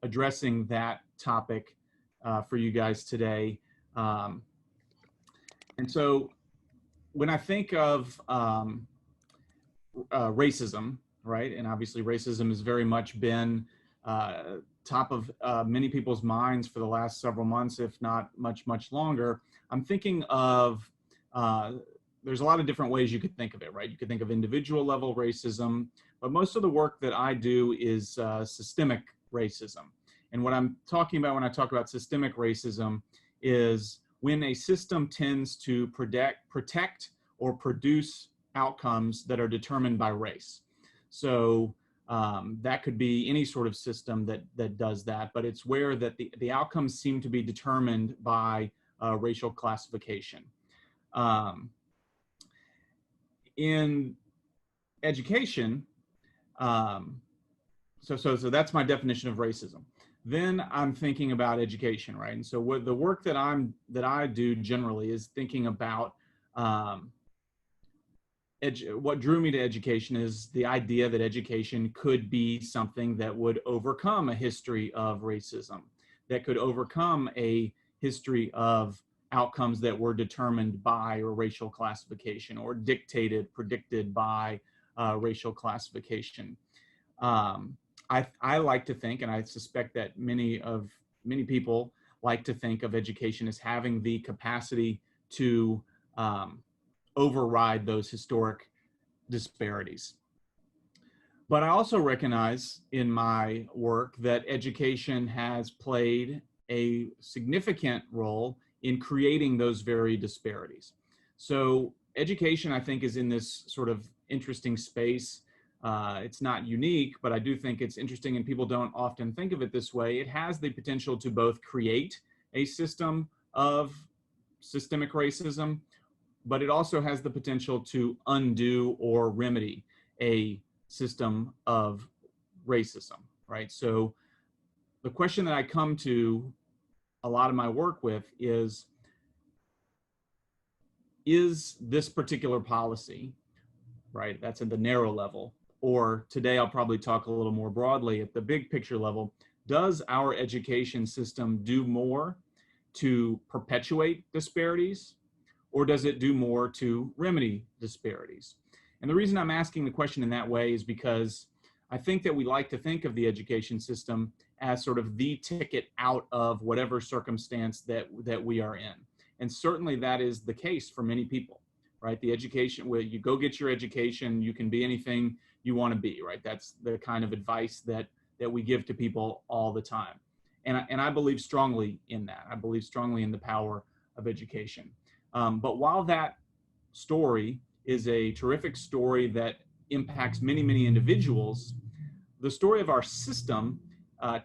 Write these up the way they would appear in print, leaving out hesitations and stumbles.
addressing that topic for you guys today. And so when I think of racism, right, and obviously racism has very much been top of many people's minds for the last several months, if not much longer, I'm thinking of, there's a lot of different ways you could think of it, right? You could think of individual level racism, but most of the work that I do is systemic racism. And what I'm talking about when I talk about systemic racism is when a system tends to protect or produce outcomes that are determined by race. So that could be any sort of system that does that, but it's where that the outcomes seem to be determined by racial classification. In education, so that's my definition of racism. Then I'm thinking about education, right? And so what the work that I do generally is thinking about what drew me to education is the idea that education could be something that would overcome a history of racism, that could overcome a history of outcomes that were determined by a racial classification or predicted by racial classification. I like to think, and I suspect that many people like to think of education as having the capacity to override those historic disparities. But I also recognize in my work that education has played a significant role in creating those very disparities. So education, I think, is in this sort of interesting space. It's not unique, but I do think it's interesting, and people don't often think of it this way. It has the potential to both create a system of systemic racism, but it also has the potential to undo or remedy a system of racism, right? So the question that I come to a lot of my work with is this particular policy, right? That's at the narrow level, or today I'll probably talk a little more broadly at the big picture level. Does our education system do more to perpetuate disparities, or does it do more to remedy disparities? And the reason I'm asking the question in that way is because I think that we like to think of the education system as sort of the ticket out of whatever circumstance that we are in. And certainly that is the case for many people, right? The education, where you go get your education, you can be anything you want to be, right? That's the kind of advice that we give to people all the time. And I believe strongly in that. I believe strongly in the power of education. But while that story is a terrific story that impacts many, many individuals, the story of our system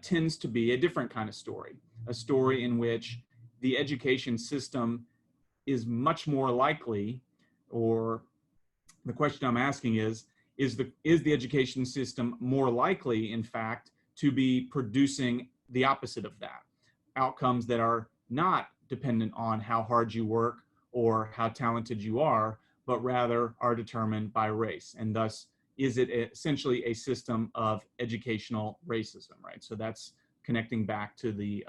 tends to be a different kind of story, a story in which the education system is much more likely, or the question I'm asking is the education system more likely, in fact, to be producing the opposite of that, outcomes that are not dependent on how hard you work or how talented you are, but rather are determined by race. And thus, is it essentially a system of educational racism, right? So that's connecting back to the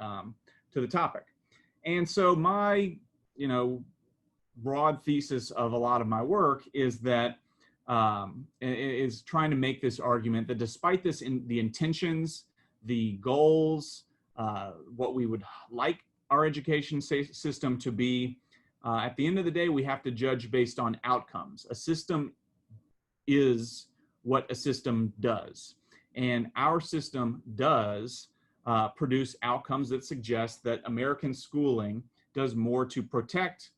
topic. And so my, broad thesis of a lot of my work is that is trying to make this argument that despite this, the intentions, the goals, what we would like our education system to be, at the end of the day, we have to judge based on outcomes. A system is what a system does. And our system does produce outcomes that suggest that American schooling does more to protect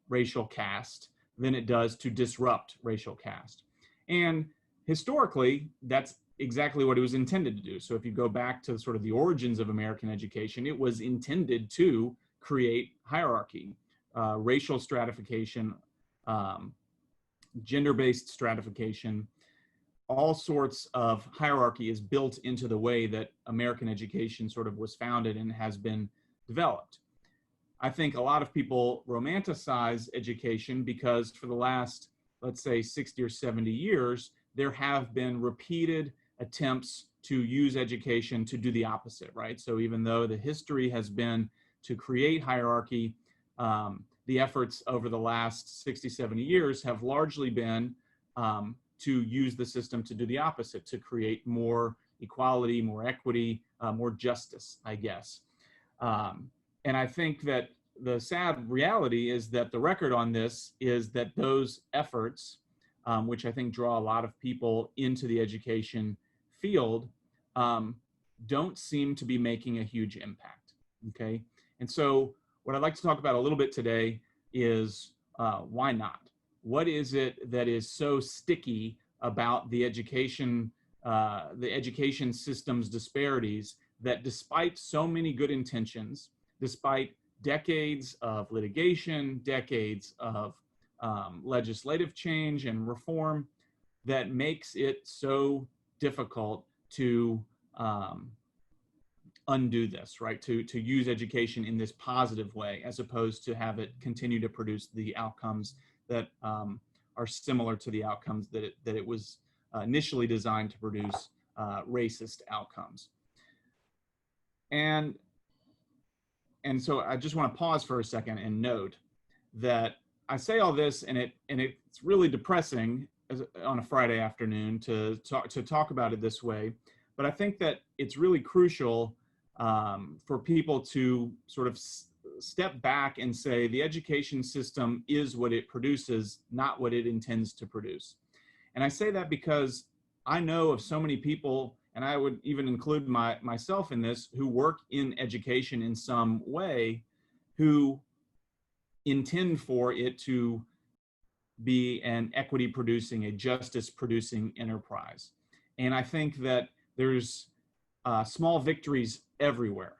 racial caste than it does to disrupt racial caste. And historically, that's exactly what it was intended to do. So if you go back to sort of the origins of American education, it was intended to create hierarchy, racial stratification, gender-based stratification. All sorts of hierarchy is built into the way that American education sort of was founded and has been developed. I think a lot of people romanticize education because for the last, let's say, 60 or 70 years, there have been repeated attempts to use education to do the opposite, right? So even though the history has been to create hierarchy, the efforts over the last 60, 70 years have largely been to use the system to do the opposite, to create more equality, more equity, more justice, I guess. And I think that the sad reality is that the record on this is that those efforts, which I think draw a lot of people into the education field, don't seem to be making a huge impact, okay? And so what I'd like to talk about a little bit today is why not? What is it that is so sticky about the education system's disparities that despite so many good intentions, despite decades of litigation, decades of legislative change and reform, that makes it so difficult to undo this, right? To use education in this positive way, as opposed to have it continue to produce the outcomes that are similar to the outcomes that it was initially designed to produce, racist outcomes. And so I just want to pause for a second and note that I say all this, and it's really depressing on a Friday afternoon to talk about it this way. But I think that it's really crucial for people to sort of step back and say the education system is what it produces, not what it intends to produce. And I say that because I know of so many people, and I would even include myself in this, who work in education in some way, who intend for it to be an equity producing, a justice producing enterprise. And I think that there's small victories everywhere,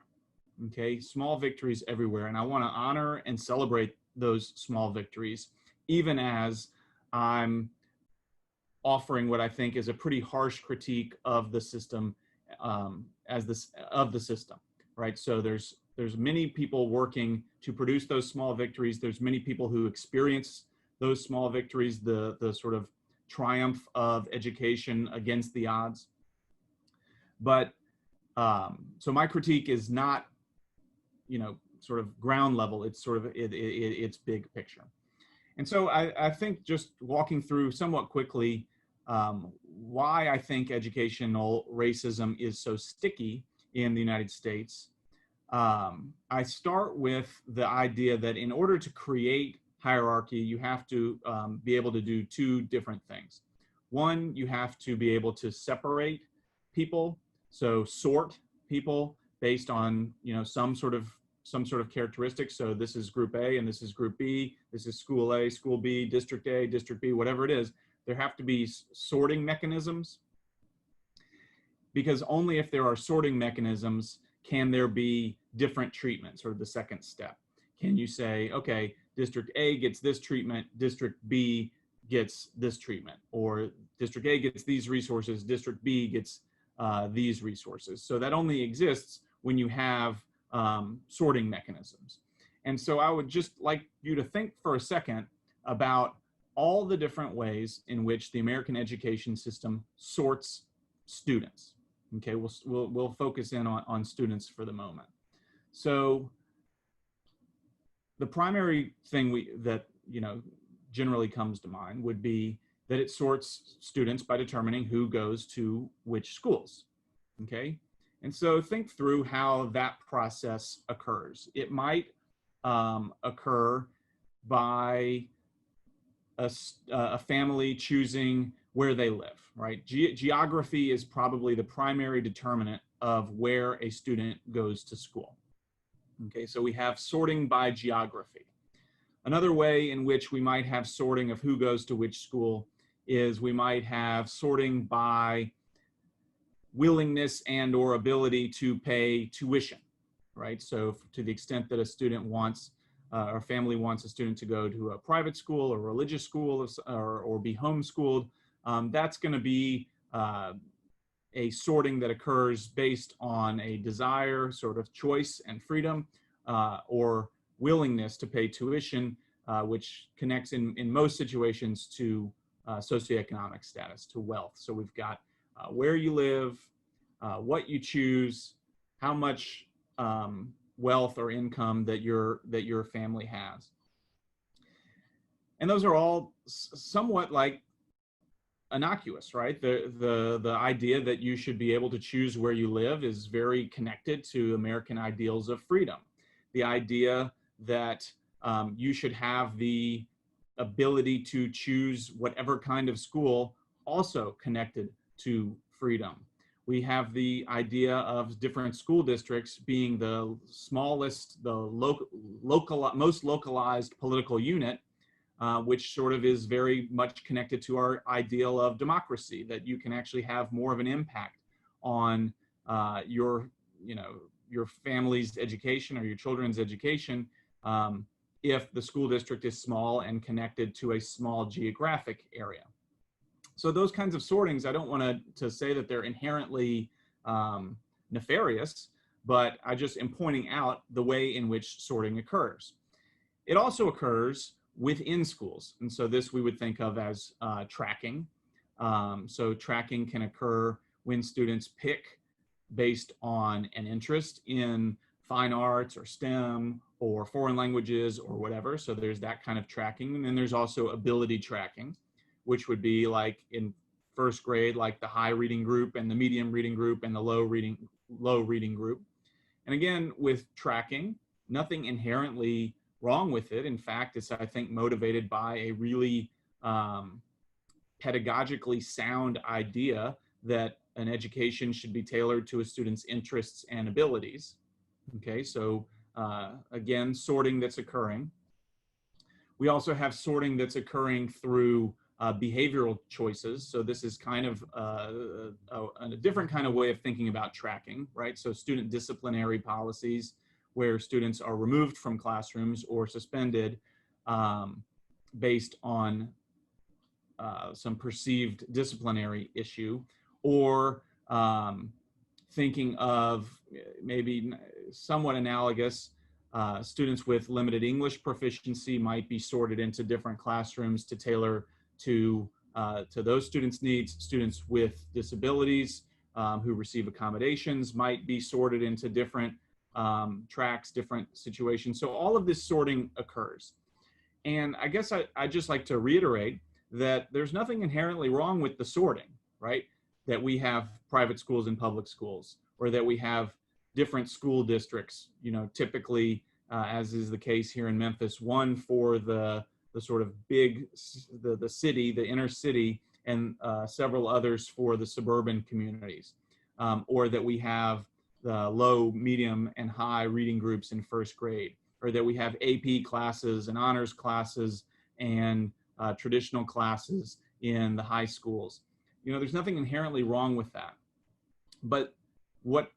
okay? Small victories everywhere. And I want to honor and celebrate those small victories, even as I'm offering what I think is a pretty harsh critique of the system, right? So there's many people working to produce those small victories. There's many people who experience those small victories, the sort of triumph of education against the odds. But so my critique is not, sort of ground level. It's sort of it's big picture. And so I think just walking through somewhat quickly why I think educational racism is so sticky in the United States. I start with the idea that in order to create hierarchy, you have to be able to do two different things. One, you have to be able to separate people, so sort people based on some sort of characteristics. So this is group A and this is group B. This is school A, school B, district A, district B, whatever it is. There have to be sorting mechanisms, because only if there are sorting mechanisms can there be different treatment, sort of the second step. Can you say, okay, district A gets this treatment, district B gets this treatment, or district A gets these resources, district B gets these resources. So that only exists when you have sorting mechanisms. And so I would just like you to think for a second about all the different ways in which the American education system sorts students. Okay, we'll focus in on students for the moment. So the primary thing that generally comes to mind would be that it sorts students by determining who goes to which schools. Okay, and so think through how that process occurs. It might occur by a family choosing where they live, right? Geography is probably the primary determinant of where a student goes to school. Okay, so we have sorting by geography. Another way in which we might have sorting of who goes to which school is we might have sorting by willingness and or ability to pay tuition, right? So to the extent that a student wants, or family wants a student to go to a private school or religious school or be homeschooled, that's going to be a sorting that occurs based on a desire, sort of choice and freedom, or willingness to pay tuition, which connects in most situations to socioeconomic status, to wealth. So we've got where you live, what you choose, how much wealth or income that your family has. And those are all somewhat like innocuous, right? The idea that you should be able to choose where you live is very connected to American ideals of freedom. The idea that you should have the ability to choose whatever kind of school, also connected to freedom. We have the idea of different school districts being the smallest, the most localized political unit, which sort of is very much connected to our ideal of democracy, that you can actually have more of an impact on your family's education or your children's education if the school district is small and connected to a small geographic area. So those kinds of sortings, I don't want to say that they're inherently nefarious, but I just am pointing out the way in which sorting occurs. It also occurs within schools. And so this we would think of as tracking. So tracking can occur when students pick based on an interest in fine arts or STEM or foreign languages or whatever. So there's that kind of tracking. And then there's also ability tracking, which would be like in first grade, like the high reading group and the medium reading group and the low reading group. And again, with tracking, nothing inherently wrong with it. In fact, it's, I think, motivated by a really pedagogically sound idea that an education should be tailored to a student's interests and abilities. Okay, so again, sorting that's occurring. We also have sorting that's occurring through behavioral choices. So this is kind of a different kind of way of thinking about tracking, right? So student disciplinary policies where students are removed from classrooms or suspended based on some perceived disciplinary issue, or thinking of maybe somewhat analogous, students with limited English proficiency might be sorted into different classrooms to tailor to those students' needs. Students with disabilities who receive accommodations might be sorted into different tracks, different situations. So all of this sorting occurs. And I guess I'd just like to reiterate that there's nothing inherently wrong with the sorting, right? That we have private schools and public schools, or that we have different school districts, you know, typically, as is the case here in Memphis, one for the sort of big, the city, the inner city, and several others for the suburban communities, or that we have the low, medium, and high reading groups in first grade, or that we have AP classes and honors classes and traditional classes in the high schools. You know, there's nothing inherently wrong with that. But what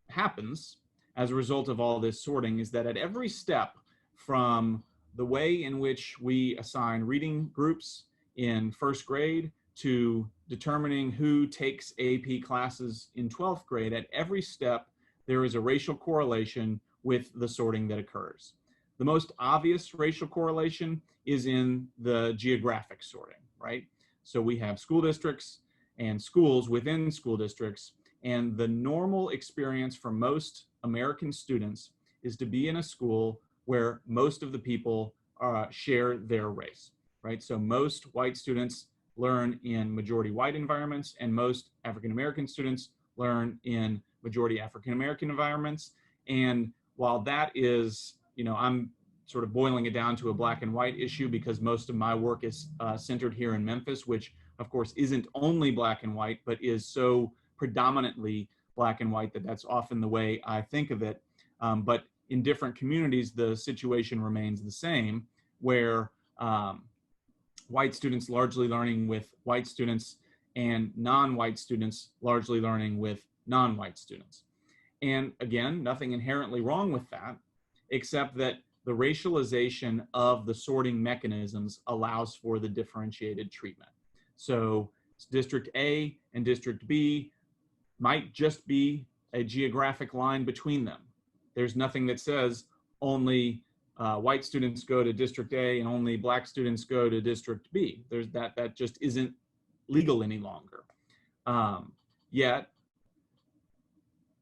happens as a result of all this sorting is that at every step, from the way in which we assign reading groups in first grade to determining who takes AP classes in 12th grade, at every step, there is a racial correlation with the sorting that occurs. The most obvious racial correlation is in the geographic sorting, right? So we have school districts and schools within school districts, and the normal experience for most American students is to be in a school where most of the people share their race, right? So most white students learn in majority white environments, and most African-American students learn in majority African-American environments. And while that is, you know, I'm sort of boiling it down to a black and white issue because most of my work is centered here in Memphis, which of course isn't only black and white, but is so predominantly black and white that that's often the way I think of it. But in different communities, the situation remains the same, where white students largely learning with white students and non-white students largely learning with non-white students. And again, nothing inherently wrong with that, except that the racialization of the sorting mechanisms allows for the differentiated treatment. So District A and District B might just be a geographic line between them. There's nothing that says only white students go to District A and only black students go to District B. There's that just isn't legal any longer. Yet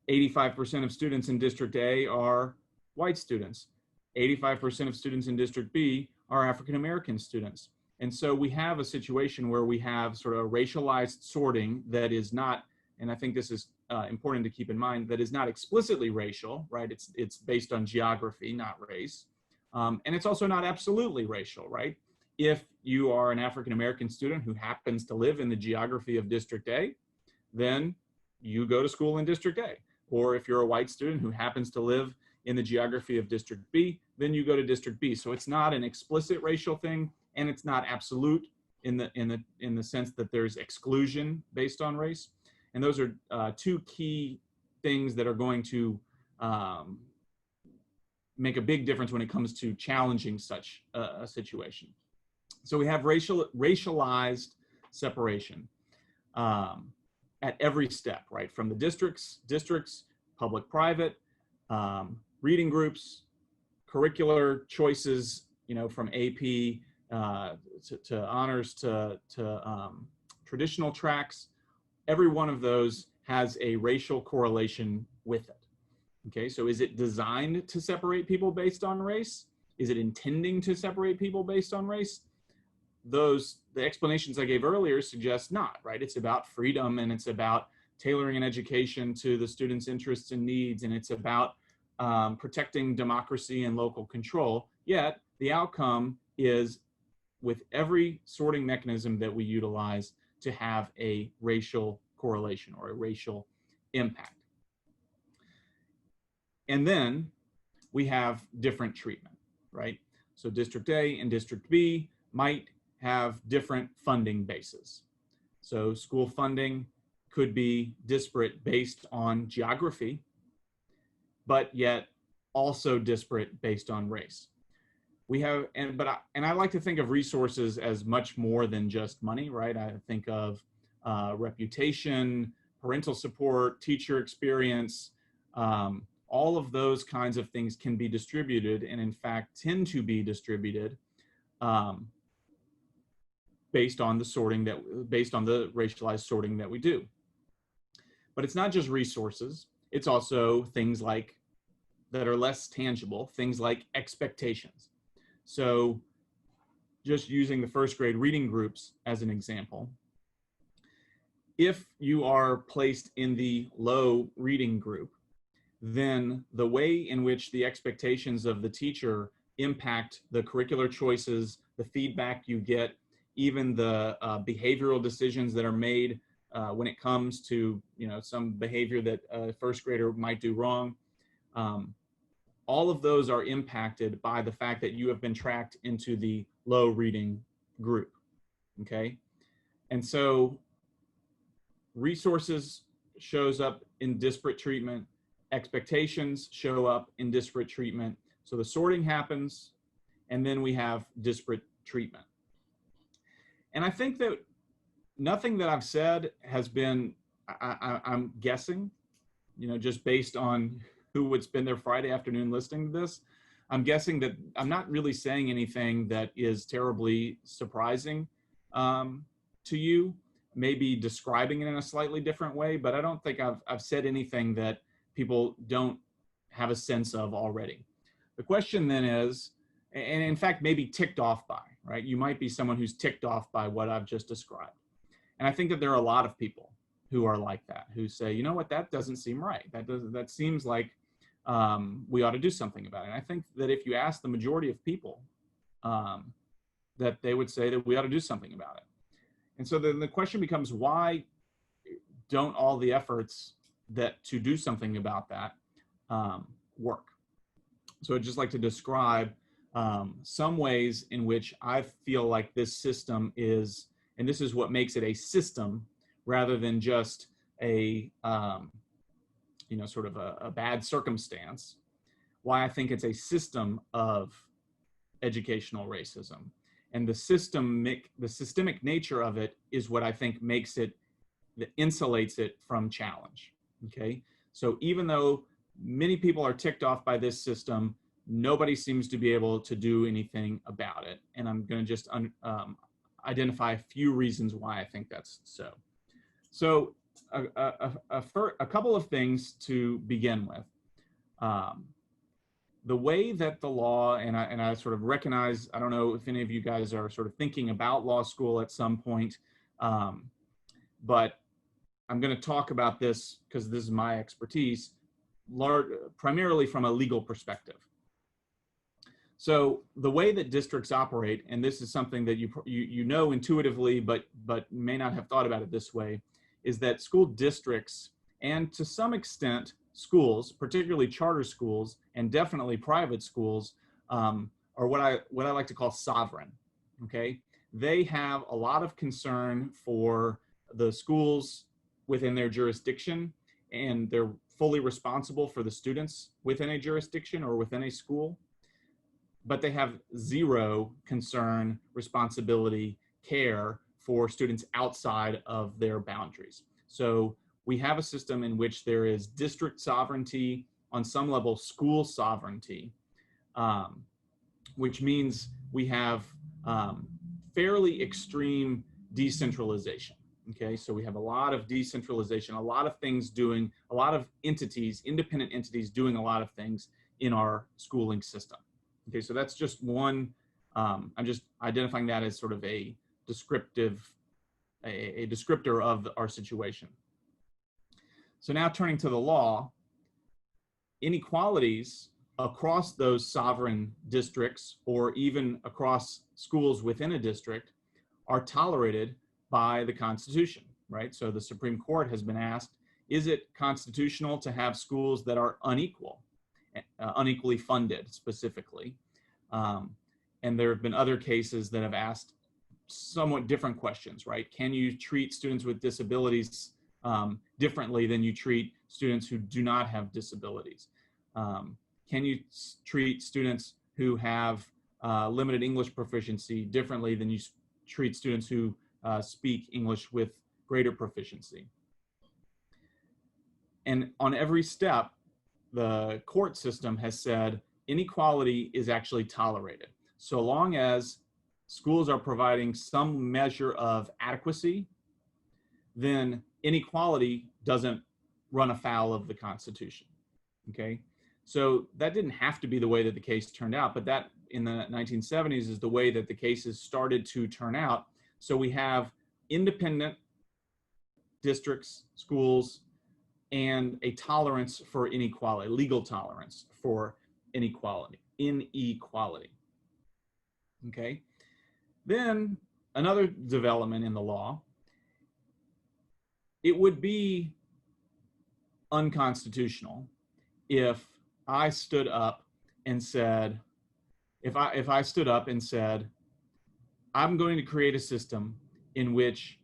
85% of students in District A are white students. 85% of students in District B are African American students. And so we have a situation where we have sort of racialized sorting that is not, and I think this is important to keep in mind, that is not explicitly racial, right? It's based on geography, not race. And it's also not absolutely racial, right? If you are an African American student who happens to live in the geography of District A, then you go to school in District A. Or if you're a white student who happens to live in the geography of District B, then you go to District B. So it's not an explicit racial thing, and it's not absolute in the sense that there's exclusion based on race. And those are two key things that are going to make a big difference when it comes to challenging such a situation. So we have racialized separation at every step, right? From the districts, public-private, reading groups, curricular choices, you know, from AP to honors to traditional tracks. Every one of those has a racial correlation with it. Okay, so is it designed to separate people based on race? Is it intending to separate people based on race? The explanations I gave earlier suggest not, right? It's about freedom, and it's about tailoring an education to the students' interests and needs, and it's about protecting democracy and local control. Yet the outcome is, with every sorting mechanism that we utilize, to have a racial correlation or a racial impact. And then we have different treatment, right? So District A and District B might have different funding bases. So school funding could be disparate based on geography, but yet also disparate based on race. We have, and I like to think of resources as much more than just money, right? I think of reputation, parental support, teacher experience, all of those kinds of things can be distributed, and in fact tend to be distributed based on the racialized sorting that we do. But it's not just resources, it's also things like that are less tangible, things like expectations. So just using the first grade reading groups as an example, if you are placed in the low reading group, then the way in which the expectations of the teacher impact the curricular choices, the feedback you get, even the behavioral decisions that are made when it comes to, you know, some behavior that a first grader might do wrong. All of those are impacted by the fact that you have been tracked into the low reading group, okay? And so resources shows up in disparate treatment, expectations show up in disparate treatment. So the sorting happens, and then we have disparate treatment. And I think that nothing that I've said has been, I'm guessing, you know, just based on who would spend their Friday afternoon listening to this, I'm guessing that I'm not really saying anything that is terribly surprising to you, maybe describing it in a slightly different way, but I don't think I've said anything that people don't have a sense of already. The question then is, and in fact, maybe ticked off by, right? You might be someone who's ticked off by what I've just described. And I think that there are a lot of people who are like that, who say, you know what, that doesn't seem right. That seems like we ought to do something about it. And I think that if you ask the majority of people, that they would say that we ought to do something about it. And so then the question becomes, why don't all the efforts to do something about that work? So I'd just like to describe some ways in which I feel like this system is, and this is what makes it a system rather than just a, you know, sort of a bad circumstance, why I think it's a system of educational racism. And the systemic nature of it is what I think makes it, that insulates it from challenge, okay? So even though many people are ticked off by this system, nobody seems to be able to do anything about it. And I'm gonna just identify a few reasons why I think that's so. So a couple of things to begin with. The way that the law, and I sort of recognize, I don't know if any of you guys are sort of thinking about law school at some point, but I'm going to talk about this because this is my expertise, primarily from a legal perspective. So the way that districts operate, and this is something that you know intuitively, but may not have thought about it this way, is that school districts, and to some extent schools, particularly charter schools and definitely private schools, are what I like to call sovereign. Okay, they have a lot of concern for the schools within their jurisdiction, and they're fully responsible for the students within a jurisdiction or within a school, but they have zero concern, responsibility, care for students outside of their boundaries. So we have a system in which there is district sovereignty, on some level school sovereignty, which means we have fairly extreme decentralization. Okay, so we have a lot of decentralization, a lot of things doing, a lot of entities, independent entities doing a lot of things in our schooling system. Okay, so that's just one, I'm just identifying that as sort of a descriptor of our situation. So now turning to the law, inequalities across those sovereign districts or even across schools within a district are tolerated by the Constitution, right? So the Supreme Court has been asked, is it constitutional to have schools that are unequal, unequally funded specifically? And there have been other cases that have asked somewhat different questions, right? Can you treat students with disabilities differently than you treat students who do not have disabilities? Can you treat students who have limited English proficiency differently than you treat students who speak English with greater proficiency? And on every step, the court system has said inequality is actually tolerated, so long as schools are providing some measure of adequacy, then inequality doesn't run afoul of the Constitution. Okay, so that didn't have to be the way that the case turned out, but that in the 1970s is the way that the cases started to turn out. So we have independent districts, schools, and a tolerance for inequality, legal tolerance for inequality. Okay, then another development in the law, it would be unconstitutional if I stood up and said, if I stood up and said, I'm going to create a system in which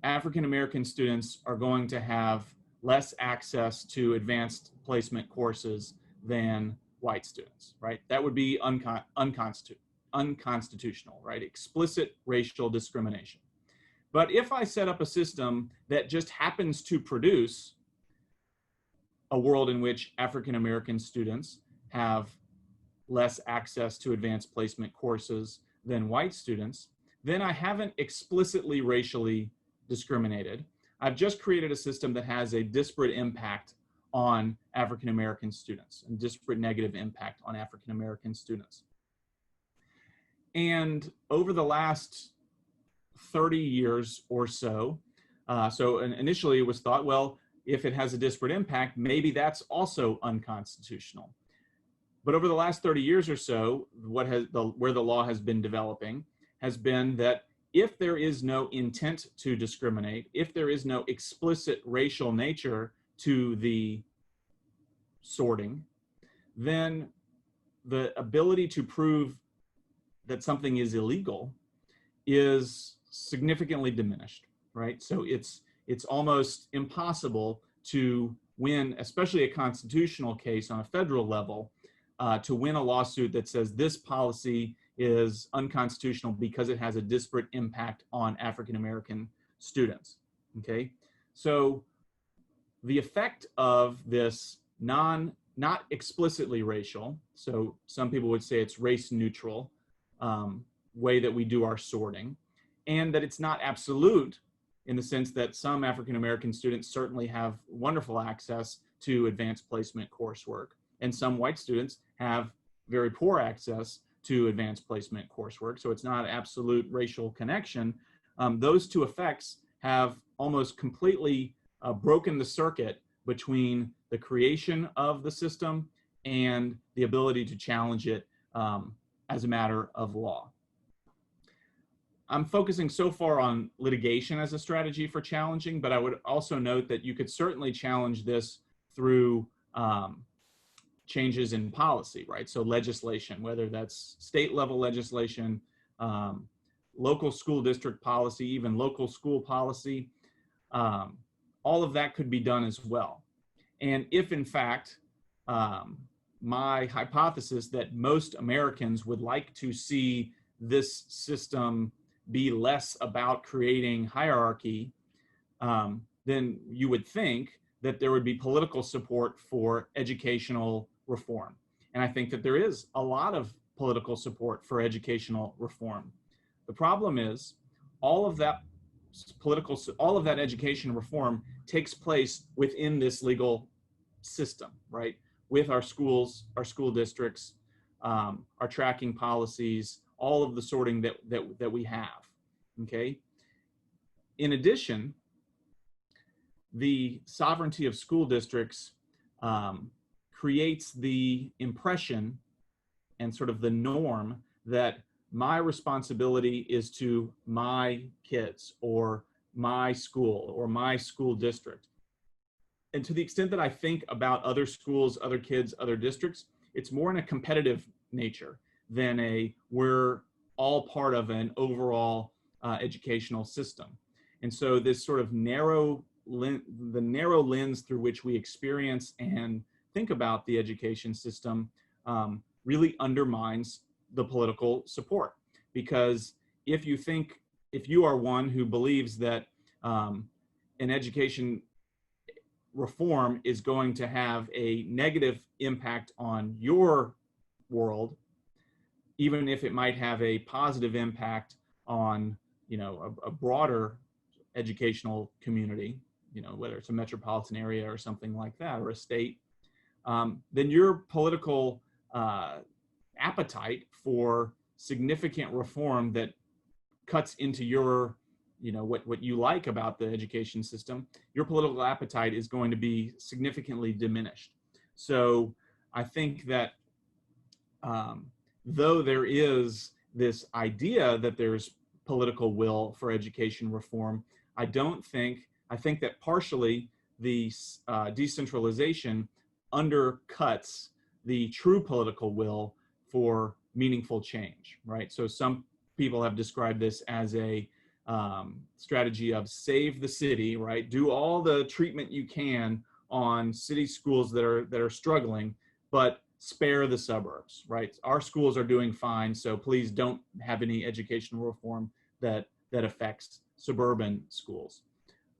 African American students are going to have less access to advanced placement courses than white students, right? That would be unconstitutional, right? Explicit racial discrimination. But if I set up a system that just happens to produce a world in which African American students have less access to advanced placement courses than white students, then I haven't explicitly racially discriminated. I've just created a system that has a disparate impact on African American students and disparate negative impact on African American students. And over the last 30 years or so, initially it was thought, well, if it has a disparate impact, maybe that's also unconstitutional. But over the last 30 years or so, where the law has been developing has been that if there is no intent to discriminate, if there is no explicit racial nature to the sorting, then the ability to prove that something is illegal is significantly diminished, right? So it's almost impossible to win, especially a constitutional case on a federal level, to win a lawsuit that says this policy is unconstitutional because it has a disparate impact on African American students, okay? So the effect of this not explicitly racial, so some people would say it's race neutral way that we do our sorting, and that it's not absolute, in the sense that some African American students certainly have wonderful access to advanced placement coursework, and some white students have very poor access to advanced placement coursework. So it's not absolute racial connection. Those two effects have almost completely broken the circuit between the creation of the system and the ability to challenge it as a matter of law. I'm focusing so far on litigation as a strategy for challenging, but I would also note that you could certainly challenge this through changes in policy, right? So legislation, whether that's state level legislation, local school district policy, even local school policy, all of that could be done as well. And if in fact, my hypothesis that most Americans would like to see this system be less about creating hierarchy, then you would think that there would be political support for educational reform. And I think that there is a lot of political support for educational reform. The problem is all of that education reform takes place within this legal system, right? With our schools, our school districts, our tracking policies, all of the sorting that we have, okay? In addition, the sovereignty of school districts creates the impression and sort of the norm that my responsibility is to my kids or my school or my school district. And to the extent that I think about other schools, other kids, other districts, it's more in a competitive nature than we're all part of an overall educational system. And so this sort of narrow lens through which we experience and think about the education system really undermines the political support. Because if you are one who believes that an education reform is going to have a negative impact on your world, even if it might have a positive impact on, a broader educational community, whether it's a metropolitan area or something like that, or a state, then your political appetite for significant reform that cuts into your, what you like about the education system, your political appetite is going to be significantly diminished. So I think that though there is this idea that there's political will for education reform, I think that partially the decentralization undercuts the true political will for meaningful change, right? So some people have described this as a strategy of save the city, right? Do all the treatment you can on city schools that are struggling, but spare the suburbs, right? Our schools are doing fine, so please don't have any educational reform that affects suburban schools.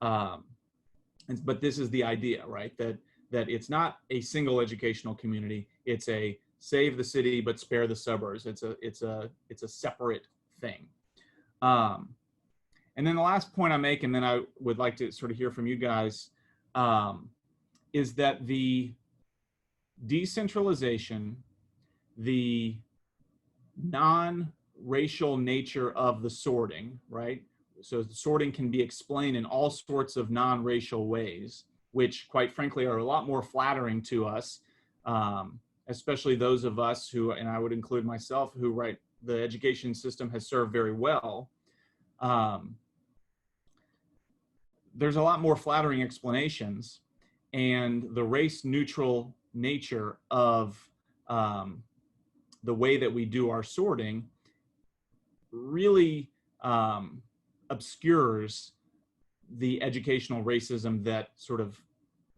But this is the idea, right? That it's not a single educational community. It's a save the city but spare the suburbs. It's a separate thing. And then the last point I make, and then I would like to sort of hear from you guys, is that the decentralization, the non-racial nature of the sorting, right? So the sorting can be explained in all sorts of non-racial ways, which quite frankly are a lot more flattering to us, especially those of us who, and I would include myself, who, right, the education system has served very well. There's a lot more flattering explanations, and the race-neutral nature of the way that we do our sorting really obscures the educational racism that sort of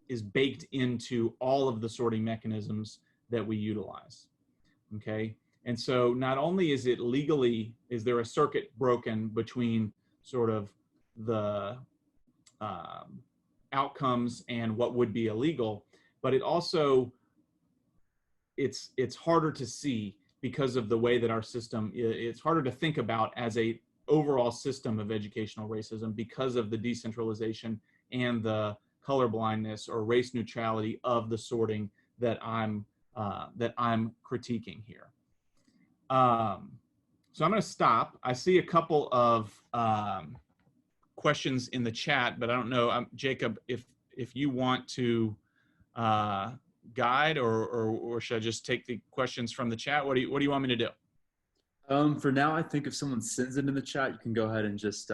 is baked into all of the sorting mechanisms that we utilize, okay? And so not only is there a circuit broken between sort of the outcomes and what would be illegal, but it also, it's harder to see because of the way that our system, it's harder to think about as a overall system of educational racism because of the decentralization and the colorblindness or race neutrality of the sorting that I'm critiquing here. So I'm going to stop. I see a couple of questions in the chat, but I don't know, Jacob, if you want to guide, or should I just take the questions from the chat? What do you want me to do? For now, I think if someone sends it in the chat, you can go ahead and just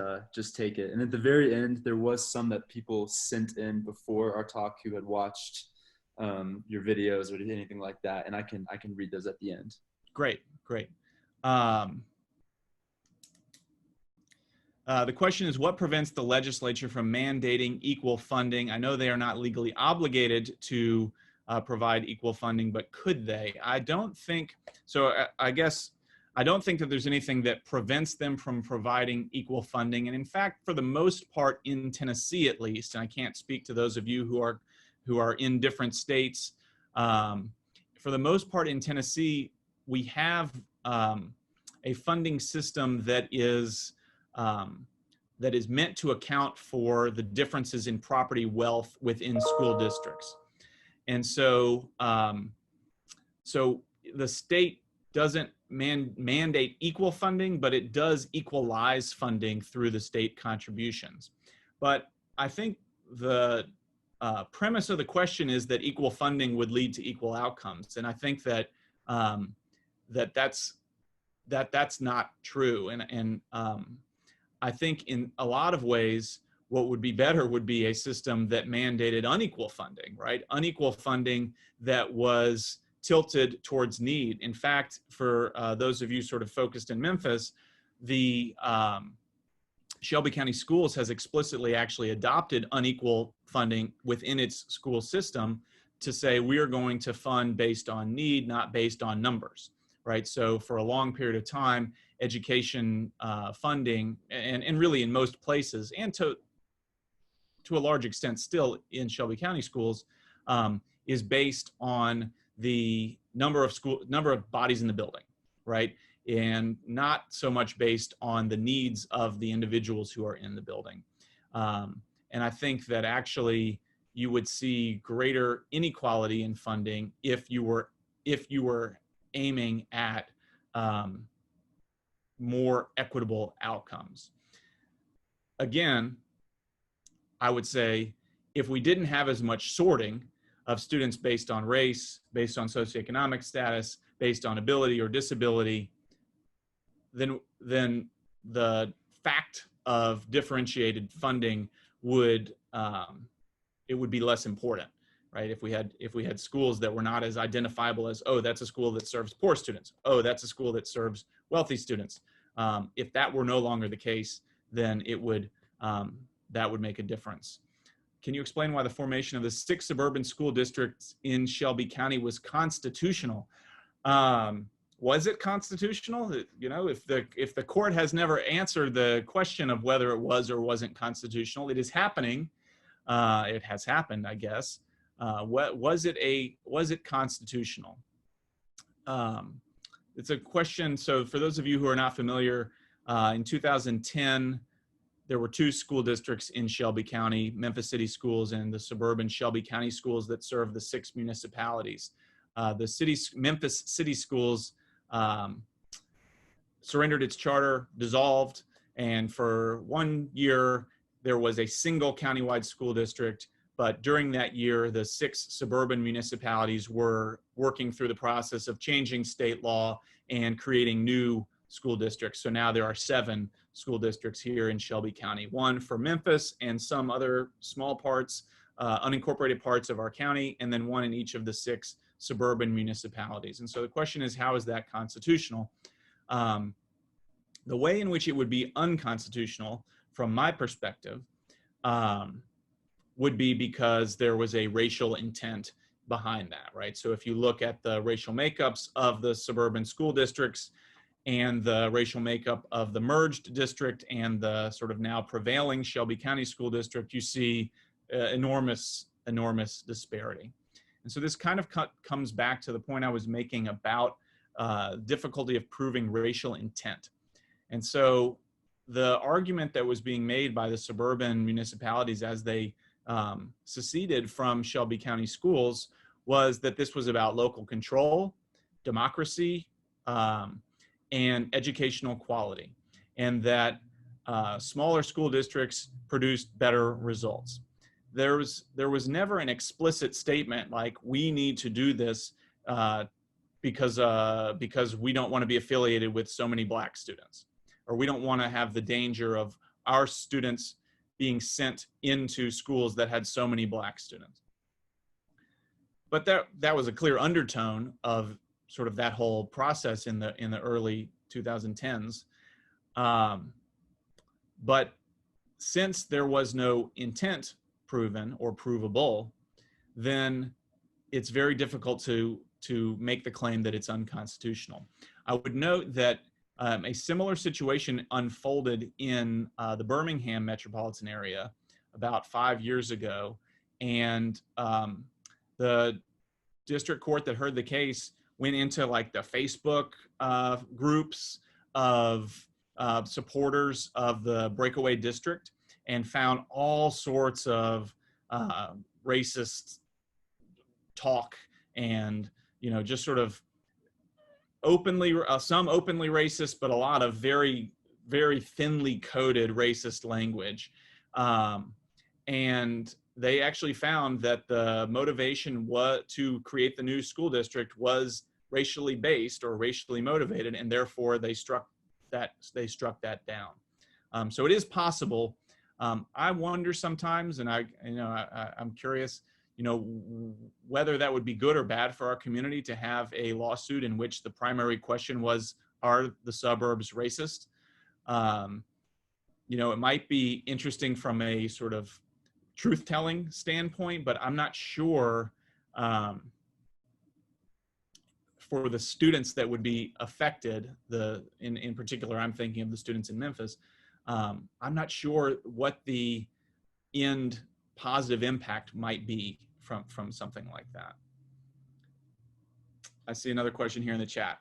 take it. And at the very end, there was some that people sent in before our talk who had watched your videos or anything like that, and I can read those at the end. Great. The question is, what prevents the legislature from mandating equal funding? I know they are not legally obligated to provide equal funding, but could they? I don't think so. I guess I don't think that there's anything that prevents them from providing equal funding. And in fact, for the most part in Tennessee, at least, and I can't speak to those of you who are in different states, for the most part in Tennessee, we have a funding system that is meant to account for the differences in property wealth within school districts. And so, so the state doesn't mandate equal funding, but it does equalize funding through the state contributions. But I think the premise of the question is that equal funding would lead to equal outcomes. And I think that that's not true. And I think in a lot of ways, what would be better would be a system that mandated unequal funding, right? Unequal funding that was tilted towards need. In fact, for those of you sort of focused in Memphis, the Shelby County Schools has explicitly actually adopted unequal funding within its school system to say we are going to fund based on need, not based on numbers, right? So for a long period of time, education funding, and really in most places, and to a large extent still in Shelby County schools, is based on the number of bodies in the building, right? And not so much based on the needs of the individuals who are in the building. And I think that actually you would see greater inequality in funding if you were aiming at more equitable outcomes. Again, I would say if we didn't have as much sorting of students based on race, based on socioeconomic status, based on ability or disability, then the fact of differentiated funding would it would be less important, right? If we had schools that were not as identifiable as, oh, that's a school that serves poor students, oh, that's a school that serves wealthy students. If that were no longer the case, then it would that would make a difference. Can you explain why the formation of the 6 suburban school districts in Shelby County was constitutional? Was it constitutional? You know, if the court has never answered the question of whether it was or wasn't constitutional, it is happening. It has happened, I guess. Was it constitutional? It's a question. So for those of you who are not familiar, in 2010, there were 2 school districts in Shelby County, Memphis City Schools and the suburban Shelby County Schools that serve the 6 municipalities. Memphis City Schools surrendered its charter, dissolved, and for 1 year, there was a single countywide school district. But during that year, the 6 suburban municipalities were working through the process of changing state law and creating new school districts. So now there are 7 school districts here in Shelby County, 1 for Memphis and some other small parts, unincorporated parts of our county, and then 1 in each of the 6 suburban municipalities. And so the question is, how is that constitutional? The way in which it would be unconstitutional, from my perspective, would be because there was a racial intent behind that, right? So if you look at the racial makeups of the suburban school districts and the racial makeup of the merged district and the sort of now prevailing Shelby County School District, you see enormous disparity. And so this kind of comes back to the point I was making about difficulty of proving racial intent. And so the argument that was being made by the suburban municipalities as they seceded from Shelby County schools was that this was about local control, democracy, and educational quality, and that smaller school districts produced better results. There was never an explicit statement like, we need to do this because we don't want to be affiliated with so many Black students, or we don't want to have the danger of our students being sent into schools that had so many Black students. But that was a clear undertone of sort of that whole process in the early 2010s. But since there was no intent proven or provable, then it's very difficult to make the claim that it's unconstitutional. I would note that a similar situation unfolded in the Birmingham metropolitan area about 5 years ago, and the district court that heard the case went into like the Facebook groups of supporters of the breakaway district and found all sorts of racist talk and, just sort of openly, some openly racist, but a lot of very, very thinly coded racist language. And they actually found that the motivation to create the new school district was racially based or racially motivated, and therefore they struck that down. So it is possible. I wonder sometimes, and I'm curious, whether that would be good or bad for our community to have a lawsuit in which the primary question was, are the suburbs racist? It might be interesting from a sort of truth-telling standpoint, but I'm not sure for the students that would be affected, in particular, I'm thinking of the students in Memphis, I'm not sure what the end positive impact might be from something like that. I see another question here in the chat.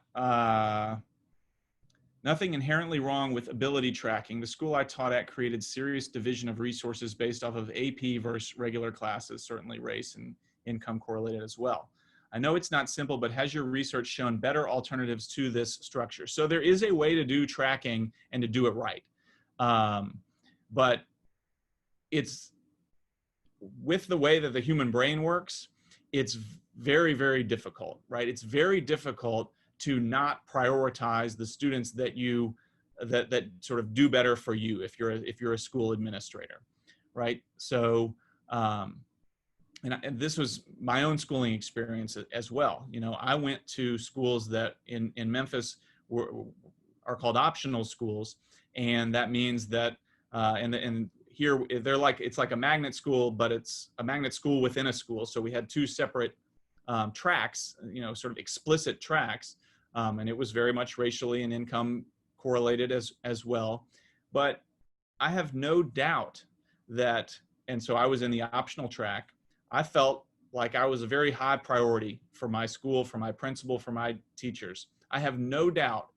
Nothing inherently wrong with ability tracking. The school I taught at created serious division of resources based off of AP versus regular classes, certainly race and income correlated as well. I know it's not simple, but has your research shown better alternatives to this structure? So there is a way to do tracking and to do it right. But it's, with the way that the human brain works, it's very, very difficult, right? It's very difficult to not prioritize the students that that sort of do better for you if you're a school administrator, right? So, and this was my own schooling experience as well. I went to schools that in Memphis are called optional schools, and that means that and here it's like a magnet school, but it's a magnet school within a school. So we had two separate tracks, sort of explicit tracks, and it was very much racially and income correlated as well. But I have no doubt that, and so I was in the optional track. I felt like I was a very high priority for my school, for my principal, for my teachers. I have no doubt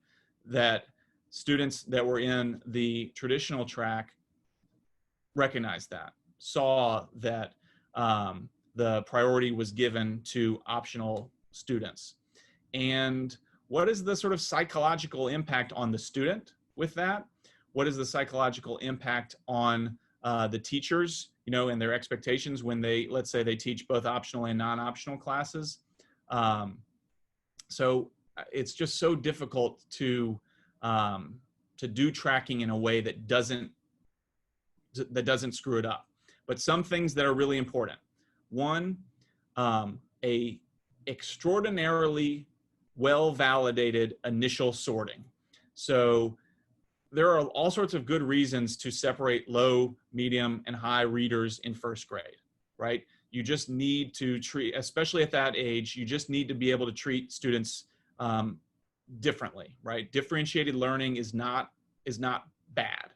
that students that were in the traditional track recognized that, saw that the priority was given to optional students. And what is the sort of psychological impact on the student with that? What is the psychological impact on the teachers, and their expectations when let's say they teach both optional and non-optional classes? So it's just so difficult to do tracking in a way that doesn't screw it up. But some things that are really important. One, a extraordinarily well-validated initial sorting. So there are all sorts of good reasons to separate low, medium, and high readers in first grade, right? You just need to treat, especially at that age, you just need to be able to treat students differently, right? Differentiated learning is not bad.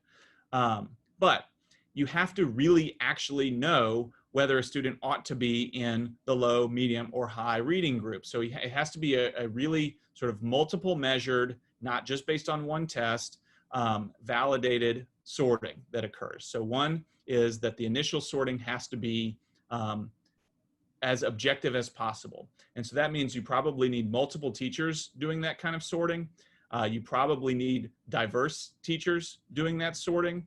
But you have to really actually know whether a student ought to be in the low, medium, or high reading group. So it has to be a really sort of multiple measured, not just based on one test, validated sorting that occurs. So one is that the initial sorting has to be as objective as possible. And so that means you probably need multiple teachers doing that kind of sorting. You probably need diverse teachers doing that sorting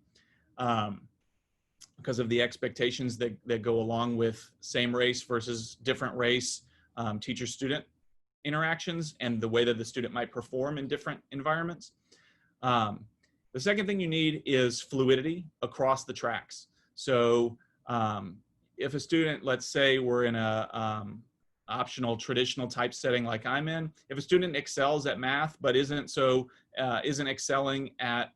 because of the expectations that go along with same race versus different race teacher-student interactions and the way that the student might perform in different environments. The second thing you need is fluidity across the tracks. So if a student, let's say we're in a optional traditional type setting like I'm in, if a student excels at math but isn't excelling at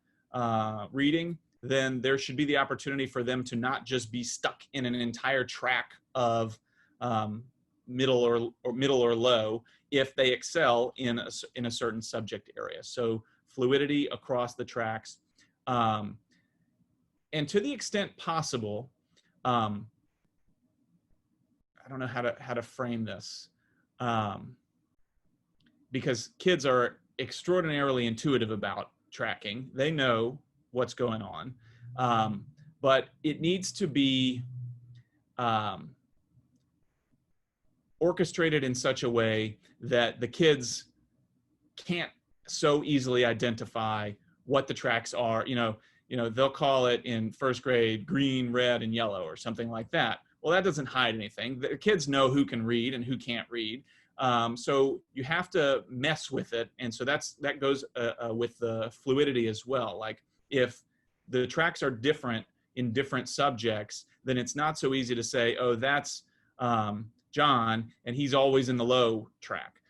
reading, then there should be the opportunity for them to not just be stuck in an entire track of middle or low if they excel in a certain subject area. So fluidity across the tracks, and to the extent possible, I don't know how to frame this, because kids are extraordinarily intuitive about tracking. They know what's going on, but it needs to be orchestrated in such a way that the kids can't so easily identify what the tracks are. They'll call it in first grade green, red, and yellow or something like that. Well, that doesn't hide anything. The kids know who can read and who can't read. So you have to mess with it. And so that goes with the fluidity as well. Like if the tracks are different in different subjects, then it's not so easy to say, oh, that's John, and he's always in the low track,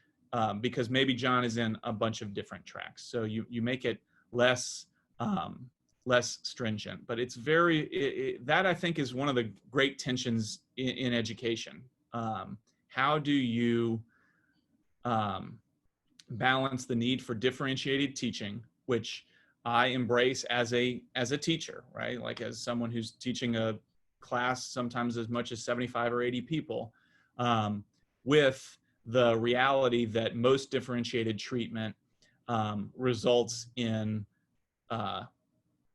because maybe John is in a bunch of different tracks. So you make it less stringent, but it's that I think is one of the great tensions in education. How do you balance the need for differentiated teaching, which I embrace as a teacher, right? Like as someone who's teaching a class sometimes as much as 75 or 80 people, with the reality that most differentiated treatment results in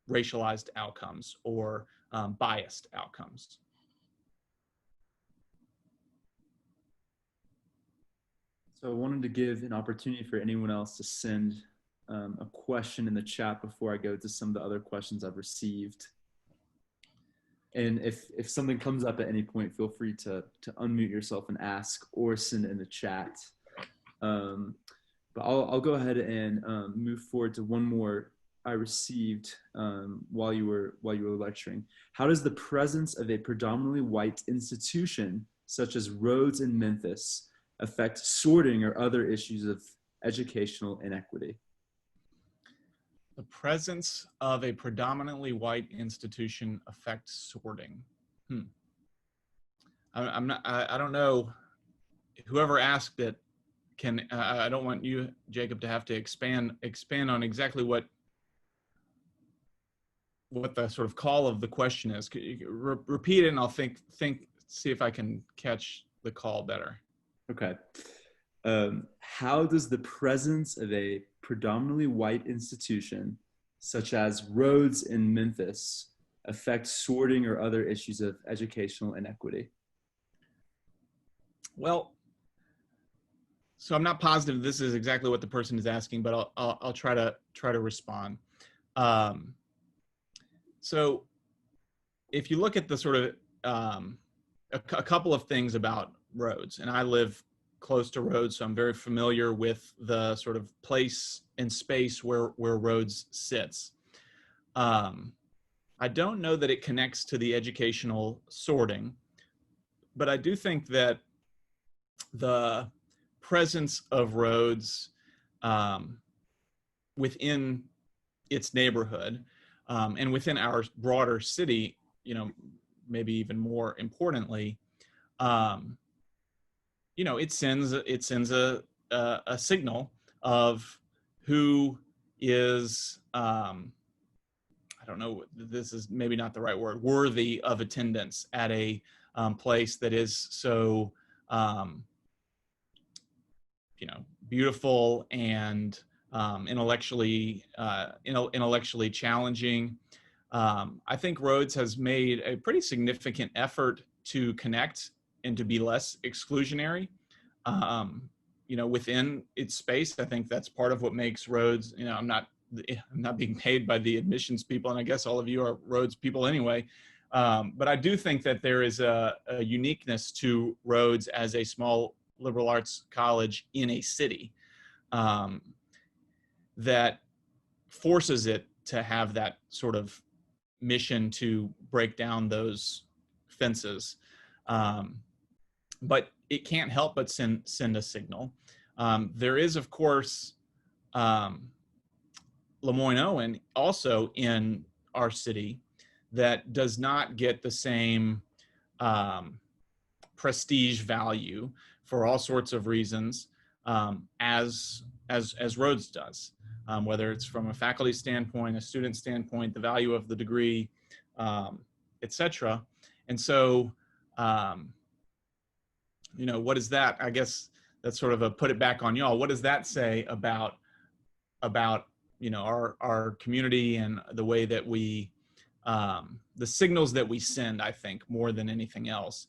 racialized outcomes or biased outcomes. So I wanted to give an opportunity for anyone else to send a question in the chat before I go to some of the other questions I've received. And if something comes up at any point, feel free to unmute yourself and ask or send it in the chat. But I'll go ahead and move forward to one more I received while you were lecturing. How does the presence of a predominantly white institution, such as Rhodes in Memphis, affect sorting or other issues of educational inequity? The presence of a predominantly white institution affects sorting. I don't know. Whoever asked it can. I don't want you, Jacob, to have to expand on exactly what the sort of call of the question is. Could you repeat it, and I'll see if I can catch the call better. Okay. How does the presence of a predominantly white institution, such as Rhodes in Memphis, affect sorting or other issues of educational inequity? Well, so I'm not positive this is exactly what the person is asking, but I'll try to respond. So if you look at the sort of a couple of things about Rhodes, and I live close to Rhodes, so I'm very familiar with the sort of place and space where Rhodes sits. I don't know that it connects to the educational sorting, but I do think that the presence of Rhodes within its neighborhood and within our broader city, maybe even more importantly, it sends a signal of who is, I don't know, this is maybe not the right word, worthy of attendance at a place that is so, beautiful and intellectually challenging. I think Rhodes has made a pretty significant effort to connect and to be less exclusionary. Within its space, I think that's part of what makes Rhodes. I'm not being paid by the admissions people, and I guess all of you are Rhodes people anyway. But I do think that there is a uniqueness to Rhodes as a small liberal arts college in a city that forces it to have that sort of mission to break down those fences. But it can't help but send a signal. There is, of course, Lemoyne-Owen also in our city that does not get the same prestige value for all sorts of reasons as Rhodes does, whether it's from a faculty standpoint, a student standpoint, the value of the degree, etc. And so, what is that? I guess that's sort of a put it back on y'all. What does that say about our community and the way that we the signals that we send, I think, more than anything else,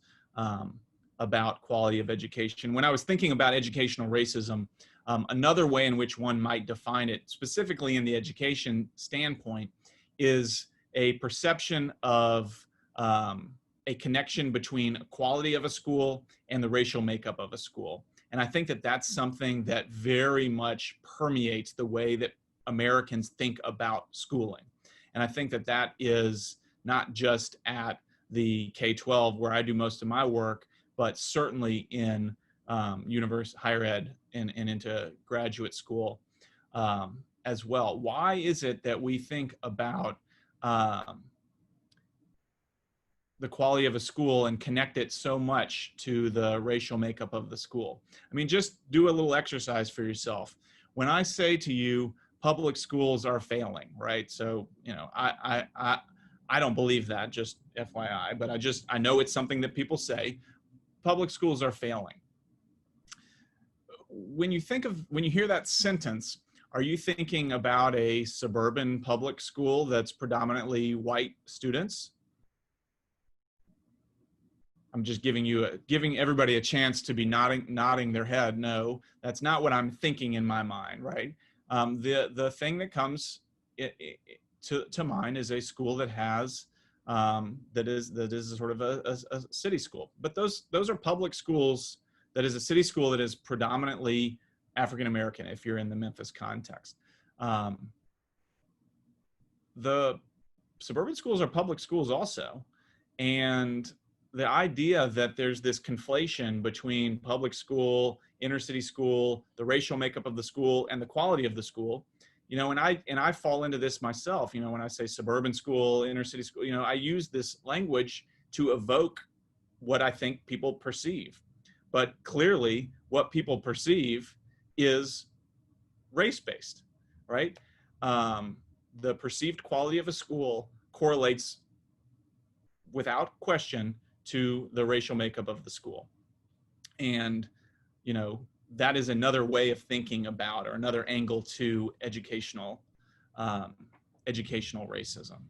about quality of education. When I was thinking about educational racism, another way in which one might define it, specifically in the education standpoint, is a perception of a connection between quality of a school and the racial makeup of a school. And I think that that's something that very much permeates the way that Americans think about schooling. And I think that that is not just at the K-12 where I do most of my work, but certainly in higher ed and into graduate school as well. Why is it that we think about the quality of a school and connect it so much to the racial makeup of the school? I mean, just do a little exercise for yourself. When I say to you, public schools are failing, right? So, I don't believe that, just FYI, but I know it's something that people say. Public schools are failing. When you hear that sentence, are you thinking about a suburban public school that's predominantly white students? I'm just giving everybody a chance to be nodding their head. No, that's not what I'm thinking in my mind, right? The thing that comes to mind is a school that has that is sort of a city school. But those are public schools. That is a city school that is predominantly African American, if you're in the Memphis context. The suburban schools are public schools also, and the idea that there's this conflation between public school, inner city school, the racial makeup of the school, and the quality of the school, and I fall into this myself. When I say suburban school, inner city school, I use this language to evoke what I think people perceive. But clearly, what people perceive is race-based, right? The perceived quality of a school correlates without question to the racial makeup of the school. And, that is another way of thinking about, or another angle to educational racism.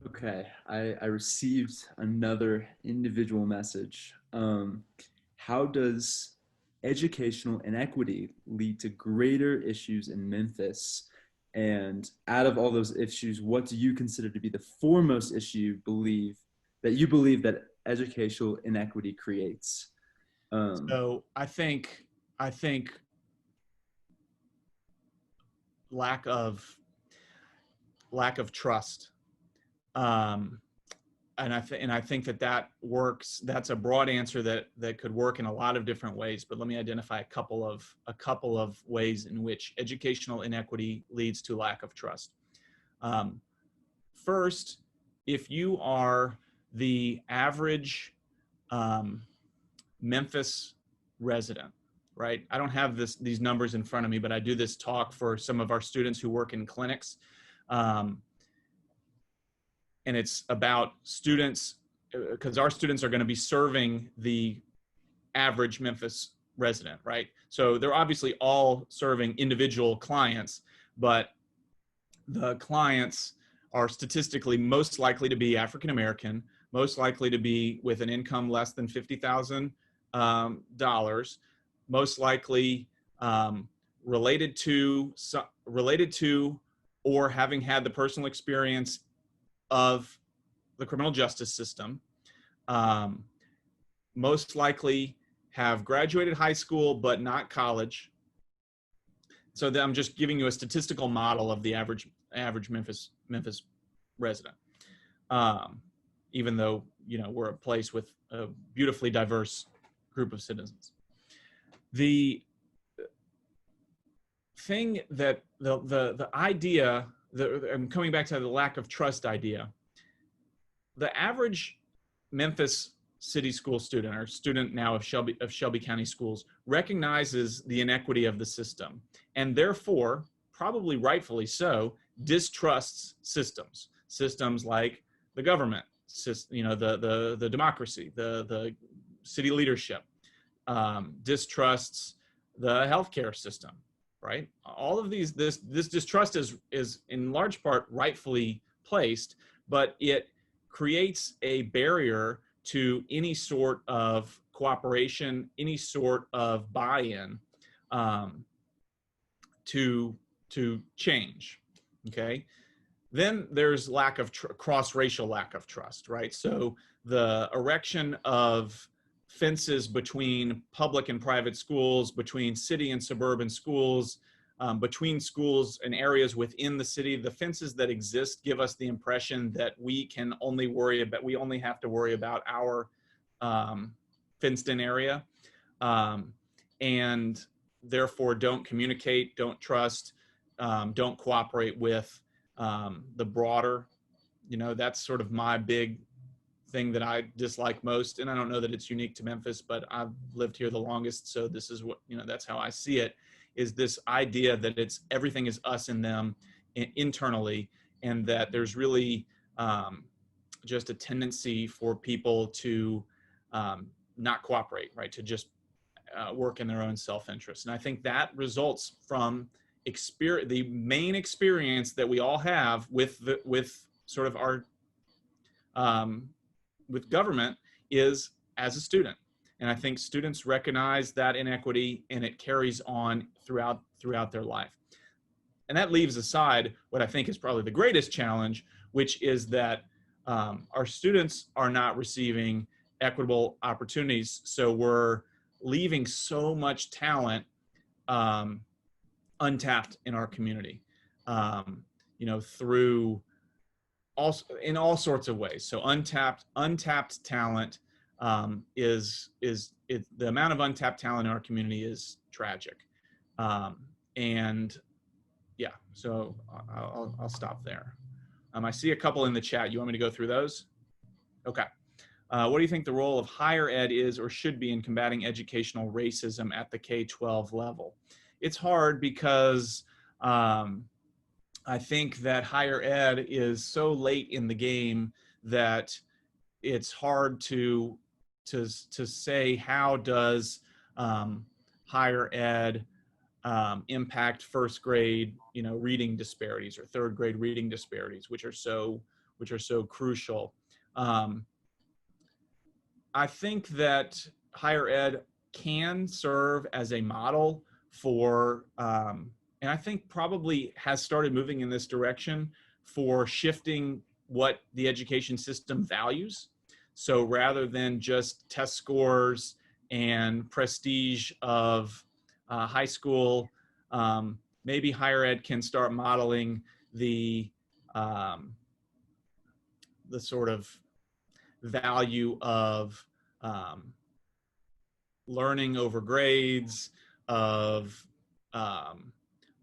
Okay, I received another individual message. How does educational inequity lead to greater issues in Memphis? And out of all those issues, what do you consider to be the foremost issue you believe that educational inequity creates? So I think lack of trust. And I think that works. That's a broad answer that could work in a lot of different ways, but let me identify a couple of ways in which educational inequity leads to lack of trust. First, if you are the average Memphis resident, right? I don't have these numbers in front of me, but I do this talk for some of our students who work in clinics. And it's about students, because our students are going to be serving the average Memphis resident, right? So they're obviously all serving individual clients, but the clients are statistically most likely to be African American, most likely to be with an income less than $50,000, most likely related to or having had the personal experience of the criminal justice system, most likely have graduated high school but not college. So I'm just giving you a statistical model of the average Memphis resident. Even though, you know, we're a place with a beautifully diverse group of citizens. The thing that the idea, I'm coming back to the lack of trust idea. The average Memphis city school student, or student now of Shelby County schools, recognizes the inequity of the system, and therefore, probably rightfully so, distrusts systems like the government, you know, the democracy, the city leadership, distrusts the healthcare system, right? All of these, this distrust is in large part rightfully placed, but it creates a barrier to any sort of cooperation, any sort of buy-in to change, okay? Then there's lack of cross-racial lack of trust, right? So the erection of fences between public and private schools, between city and suburban schools, between schools and areas within the city, the fences that exist give us the impression that we only have to worry about our fenced-in area, and therefore don't communicate, don't trust, don't cooperate with the broader, you know, that's sort of my big thing that I dislike most. And I don't know that it's unique to Memphis, but I've lived here the longest. So this is what, you know, that's how I see it, is this idea that everything is us and them internally, and that there's really just a tendency for people to not cooperate, right? To just work in their own self-interest. And I think that results from the main experience that we all have with sort of our with government is as a student. And I think students recognize that inequity, and it carries on throughout their life. And that leaves aside what I think is probably the greatest challenge, which is that our students are not receiving equitable opportunities. So we're leaving so much talent untapped in our community, you know, through in all sorts of ways. So untapped talent the amount of untapped talent in our community is tragic. And yeah, so I'll stop there. I see a couple in the chat. You want me to go through those? Okay. What do you think the role of higher ed is or should be in combating educational racism at the K-12 level? It's hard because I think that higher ed is so late in the game that it's hard to say how does higher ed impact first grade, you know, reading disparities, or third grade reading disparities, which are so crucial. I think that higher ed can serve as a model for, and I think probably has started moving in this direction for shifting what the education system values. So rather than just test scores and prestige of high school, maybe higher ed can start modeling the sort of value of learning over grades, of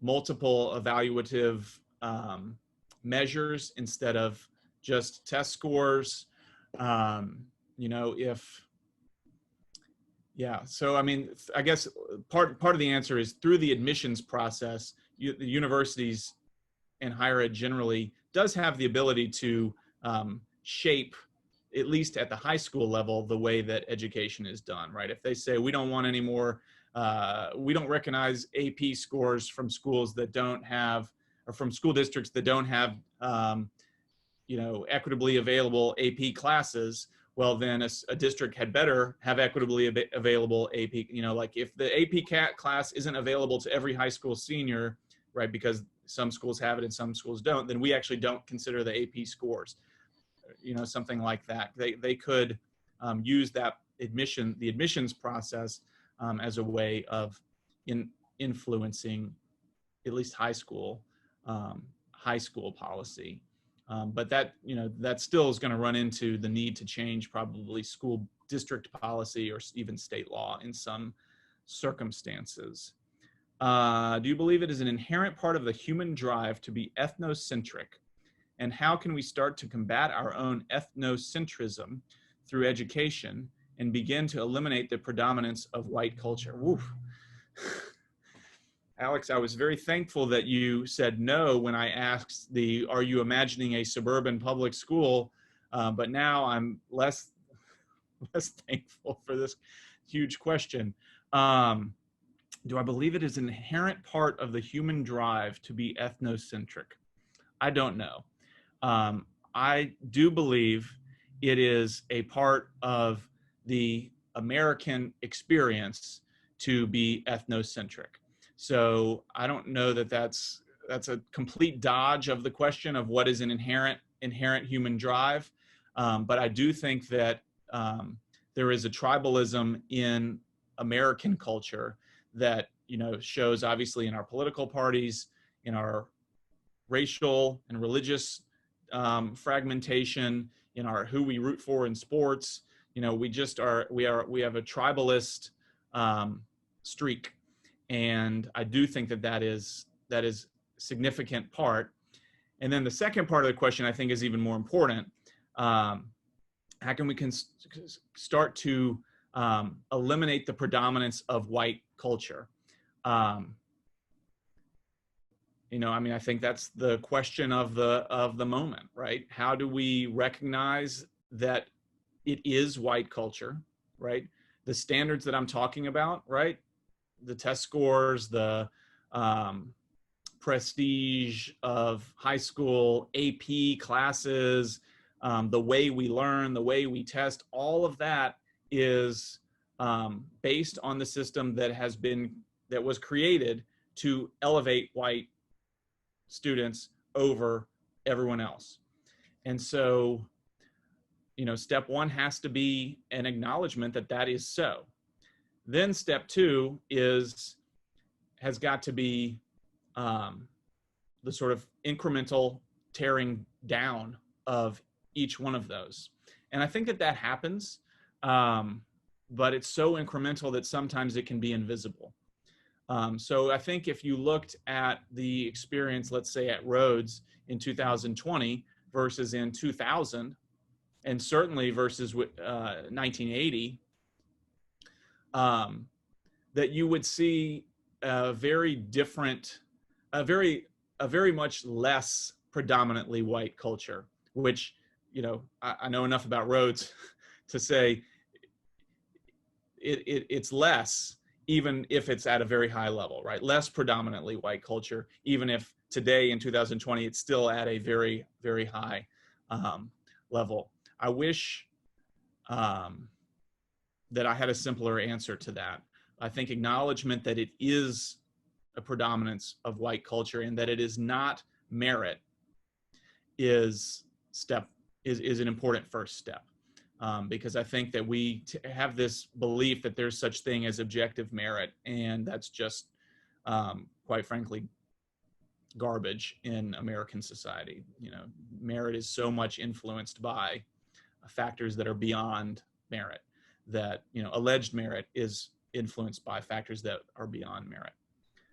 multiple evaluative measures instead of just test scores. You know, so I mean, I guess part of the answer is through the admissions process, the universities and higher ed generally does have the ability to shape at least at the high school level, the way that education is done, right? If they say we don't want any more, we don't recognize AP scores from schools that don't have, or from school districts that don't have, equitably available AP classes, well, then a district had better have equitably available AP, like if the AP class isn't available to every high school senior, right, because some schools have it and some schools don't, then we actually don't consider the AP scores, something like that. They could use that the admissions process as a way of influencing at least high school policy. But that still is going to run into the need to change probably school district policy or even state law in some circumstances. Do you believe it is an inherent part of the human drive to be ethnocentric? And how can we start to combat our own ethnocentrism through education and begin to eliminate the predominance of white culture? Woof. Alex, I was very thankful that you said no when I asked are you imagining a suburban public school? But now I'm less thankful for this huge question. Do I believe it is an inherent part of the human drive to be ethnocentric? I don't know. I do believe it is a part of the American experience to be ethnocentric. So I don't know that that's a complete dodge of the question of what is an inherent human drive. But I do think that there is a tribalism in American culture that shows obviously in our political parties, in our racial and religious fragmentation, in our who we root for in sports. We have a tribalist streak. And I do think that is significant part. And then the second part of the question, I think, is even more important. How can we start to eliminate the predominance of white culture? I think that's the question of the moment, right? How do we recognize that it is white culture, right? The standards that I'm talking about, right? The test scores, the prestige of high school AP classes, the way we learn, the way we test, all of that is based on the system that was created to elevate white students over everyone else. And so, step one has to be an acknowledgement that is so. Then step two has got to be the sort of incremental tearing down of each one of those. And I think that happens, but it's so incremental that sometimes it can be invisible. So I think if you looked at the experience, let's say at Rhodes in 2020 versus in 2000, and certainly versus 1980, that you would see a very different, a very much less predominantly white culture, which, I know enough about Rhodes to say it's less, even if it's at a very high level, right? Less predominantly white culture, even if today in 2020, it's still at a very, very high level. I wish that I had a simpler answer to that. I think acknowledgement that it is a predominance of white culture and that it is not merit is an important first step. Because I think that we have this belief that there's such thing as objective merit, and that's just, quite frankly, garbage in American society. Merit is so much influenced by factors that are beyond merit, that, alleged merit is influenced by factors that are beyond merit.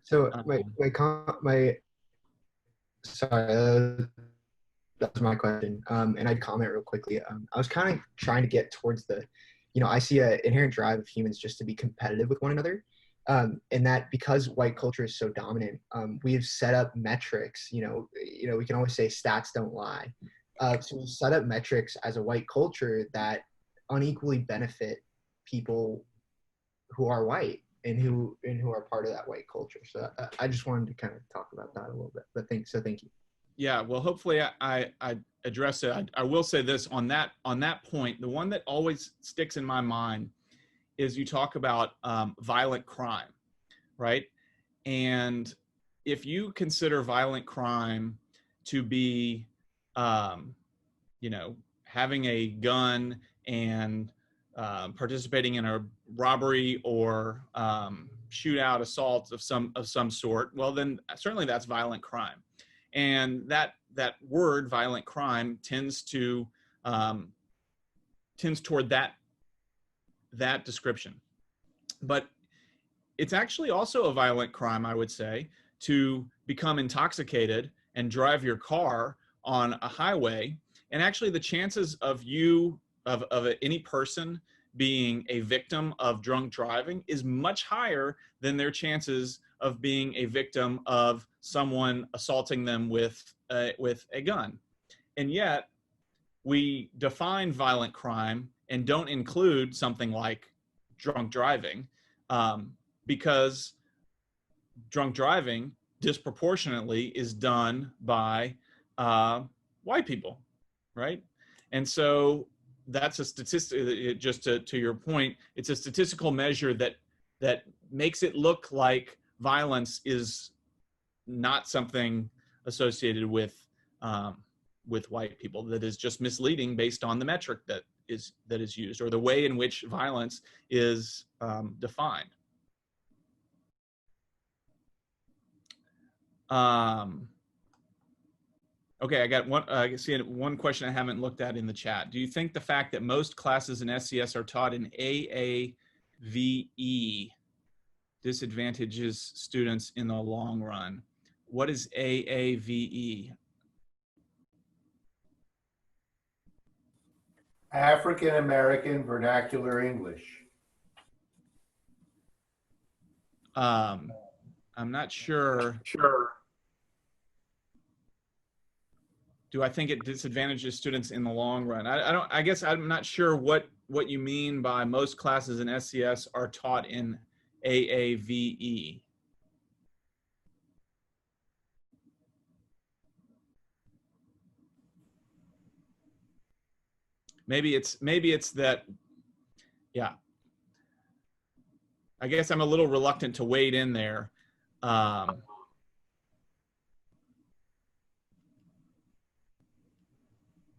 So sorry, that was my question. And I'd comment real quickly. I was kind of trying to get towards I see an inherent drive of humans just to be competitive with one another. And that because white culture is so dominant, we've set up metrics, we can always say stats don't lie. to set up metrics as a white culture that unequally benefit people who are white and who are part of that white culture. So I just wanted to kind of talk about that a little bit. But thank you. Yeah, well, hopefully I address it. I will say this on that point. The one that always sticks in my mind is you talk about violent crime, right? And if you consider violent crime to be, you know, having a gun and participating in a robbery or shootout, assault of some sort, well, then certainly that's violent crime. And that word violent crime tends toward that description. But it's actually also a violent crime, I would say, to become intoxicated and drive your car on a highway. And actually the chances of any person being a victim of drunk driving is much higher than their chances of being a victim of someone assaulting them with a gun. And yet we define violent crime and don't include something like drunk driving, because drunk driving disproportionately is done by white people, right? And so that's a statistic, just to your point, it's a statistical measure that makes it look like violence is not something associated with white people, that is just misleading based on the metric that is used, or the way in which violence is defined. Okay, I got one question I haven't looked at in the chat. Do you think the fact that most classes in SCS are taught in AAVE disadvantages students in the long run? What is AAVE? African American Vernacular English. I'm not sure. Do I think it disadvantages students in the long run? I guess I'm not sure what you mean by most classes in SCS are taught in AAVE. Maybe it's that, yeah. I guess I'm a little reluctant to wade in there.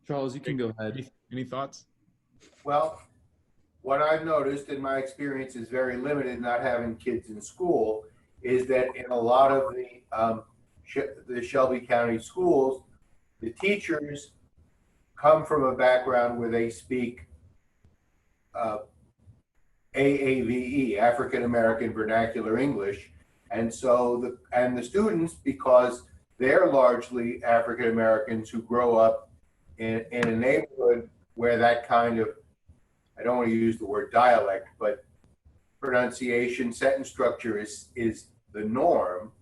Charles, you can go ahead. Any thoughts? Well, what I've noticed in my experience is very limited, not having kids in school, is that in a lot of the Shelby County schools, the teachers come from a background where they speak AAVE, African American Vernacular English, and so the students, because they're largely African Americans who grow up in a neighborhood where that kind of, I don't want to use the word dialect, but pronunciation, sentence structure is the norm,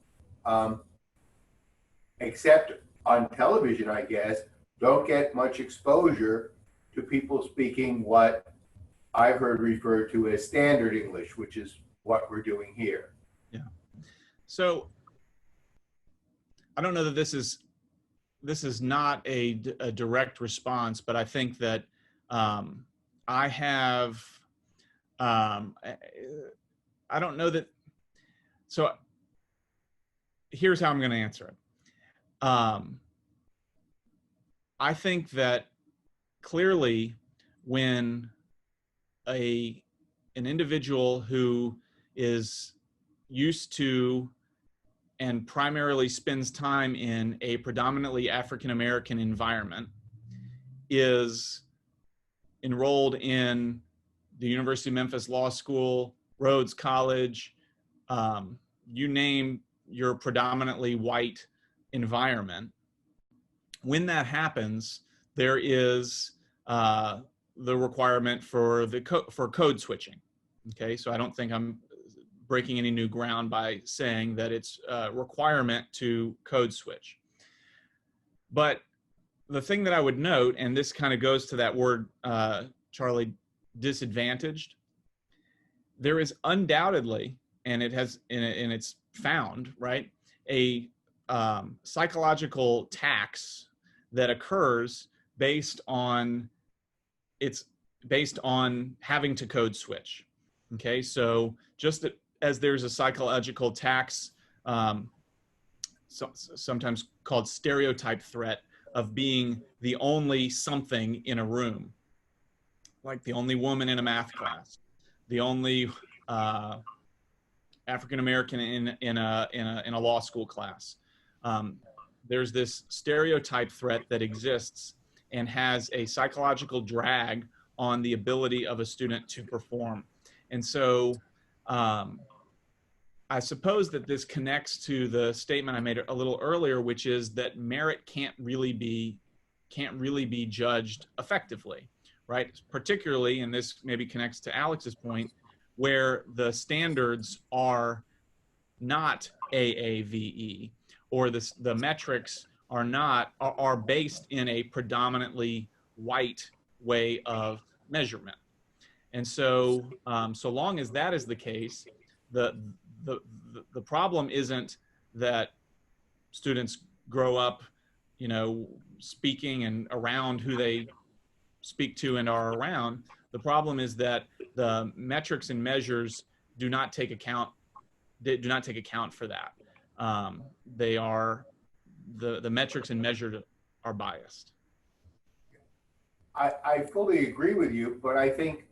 except on television, I guess, don't get much exposure to people speaking what I've heard referred to as standard English, which is what we're doing here. Yeah. So I don't know that this is not a direct response, but I think that I have, I don't know that, so here's how I'm going to answer it. I think that clearly when an individual who is used to and primarily spends time in a predominantly African American environment is enrolled in the University of Memphis Law School, Rhodes College, you name your predominantly white environment. When that happens, there is the requirement for code switching. Okay, so I don't think I'm breaking any new ground by saying that it's a requirement to code switch. But the thing that I would note, and this kind of goes to that word, Charlie, disadvantaged, there is undoubtedly, and it has, and it's found, right, a psychological tax that occurs based on having to code switch. Okay, so just as there's a psychological tax, sometimes called stereotype threat, of being the only something in a room, like the only woman in a math class, the only African American in a law school class. There's this stereotype threat that exists and has a psychological drag on the ability of a student to perform. And so I suppose that this connects to the statement I made a little earlier, which is that merit can't really be judged effectively, right? Particularly, and this maybe connects to Alex's point, where the standards are not AAVE, or the metrics are based in a predominantly white way of measurement. And so, so long as that is the case, the problem isn't that students grow up, speaking and around who they speak to and are around. The problem is that the metrics and measures do not take account for that. The metrics and measures are biased. I fully agree with you, but I think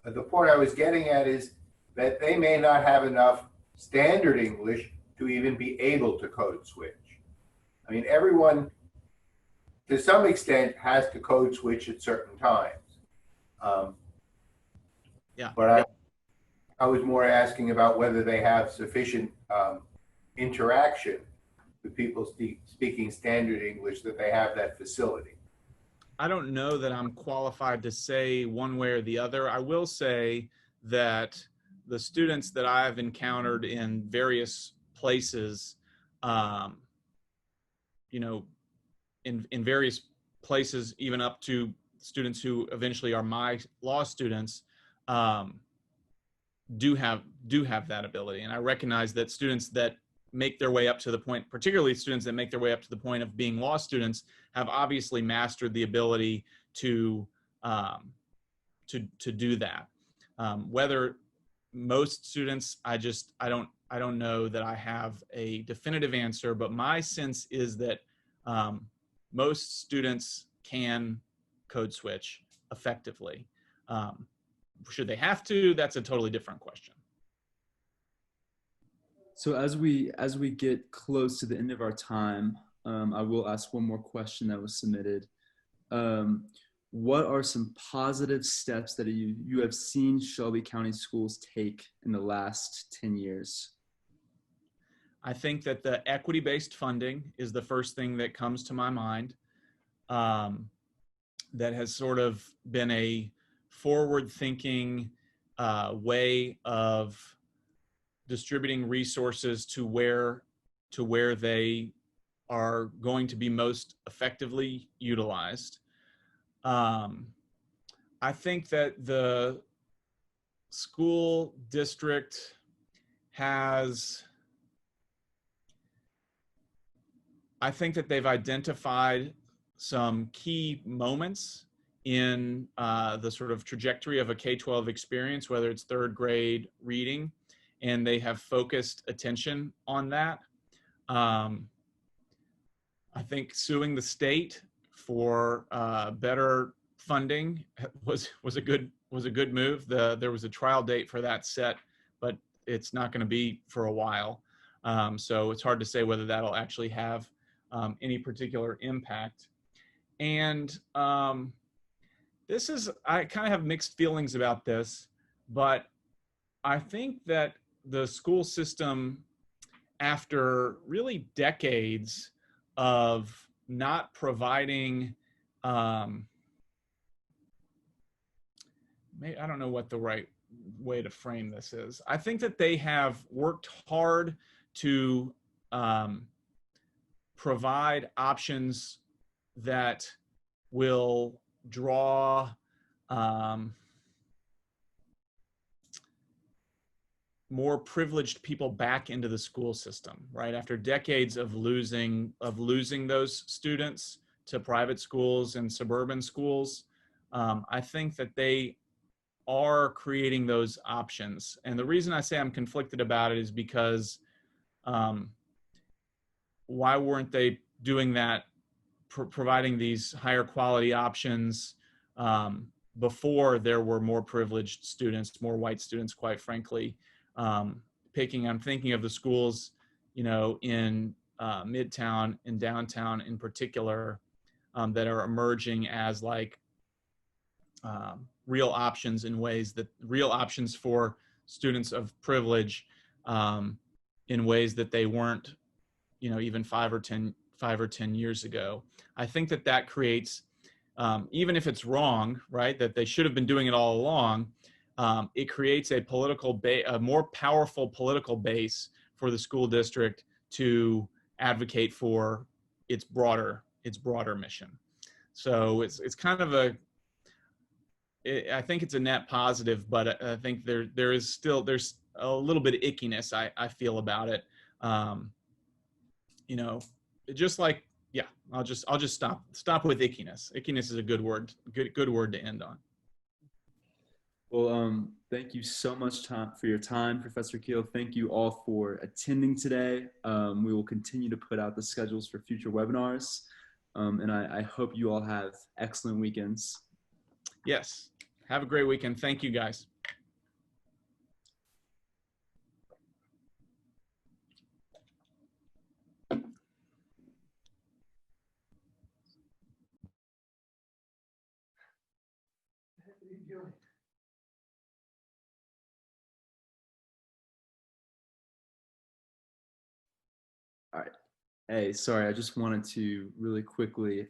the point I was getting at is that they may not have enough standard English to even be able to code switch. I mean, everyone, to some extent, has to code switch at certain times. Yeah. But I was more asking about whether they have sufficient interaction with people speaking standard English, that they have that facility. I don't know that I'm qualified to say one way or the other. I will say that the students that I've encountered in various places, in various places, even up to students who eventually are my law students, do have that ability. And I recognize that students that make their way up to the point, particularly students that make their way up to the point of being law students, have obviously mastered the ability to do that. Whether most students, I don't know that I have a definitive answer, but my sense is that most students can code switch effectively. Should they have to? That's a totally different question. So as we get close to the end of our time, I will ask one more question that was submitted. What are some positive steps that you have seen Shelby County schools take in the last 10 years? I think that the equity-based funding is the first thing that comes to my mind. That has sort of been a forward-thinking way of distributing resources to where they are going to be most effectively utilized. I think that the school district has, I think that they've identified some key moments in the sort of trajectory of a K-12 experience, whether it's third grade reading, and they have focused attention on that. I think suing the state for better funding was a good move. There was a trial date for that set, but it's not going to be for a while. So it's hard to say whether that'll actually have any particular impact. And I kind of have mixed feelings about this, but I think that the school system, after really decades of not providing, I don't know what the right way to frame this is. I think that they have worked hard to provide options that will draw more privileged people back into the school system, right? After decades of losing those students to private schools and suburban schools, I think that they are creating those options. And the reason I say I'm conflicted about it is because why weren't they doing that, providing these higher quality options before there were more privileged students, more white students, quite frankly? I'm thinking of the schools, you know, in Midtown and downtown in particular, that are emerging as like real options for students of privilege in ways that they weren't, you know, even 5 or 10 years ago. I think that creates, even if it's wrong, right, that they should have been doing it all along, it creates a more powerful political base for the school district to advocate for its broader mission. So it's kind of I think it's a net positive, but I think there's a little bit of ickiness I feel about it. You know, just like, yeah, I'll just stop with ickiness. Ickiness is a good word to end on. Well, thank you so much for your time, Professor Kiel. Thank you all for attending today. We will continue to put out the schedules for future webinars. And I hope you all have excellent weekends. Yes. Have a great weekend. Thank you, guys. All right. Hey, sorry, I just wanted to really quickly,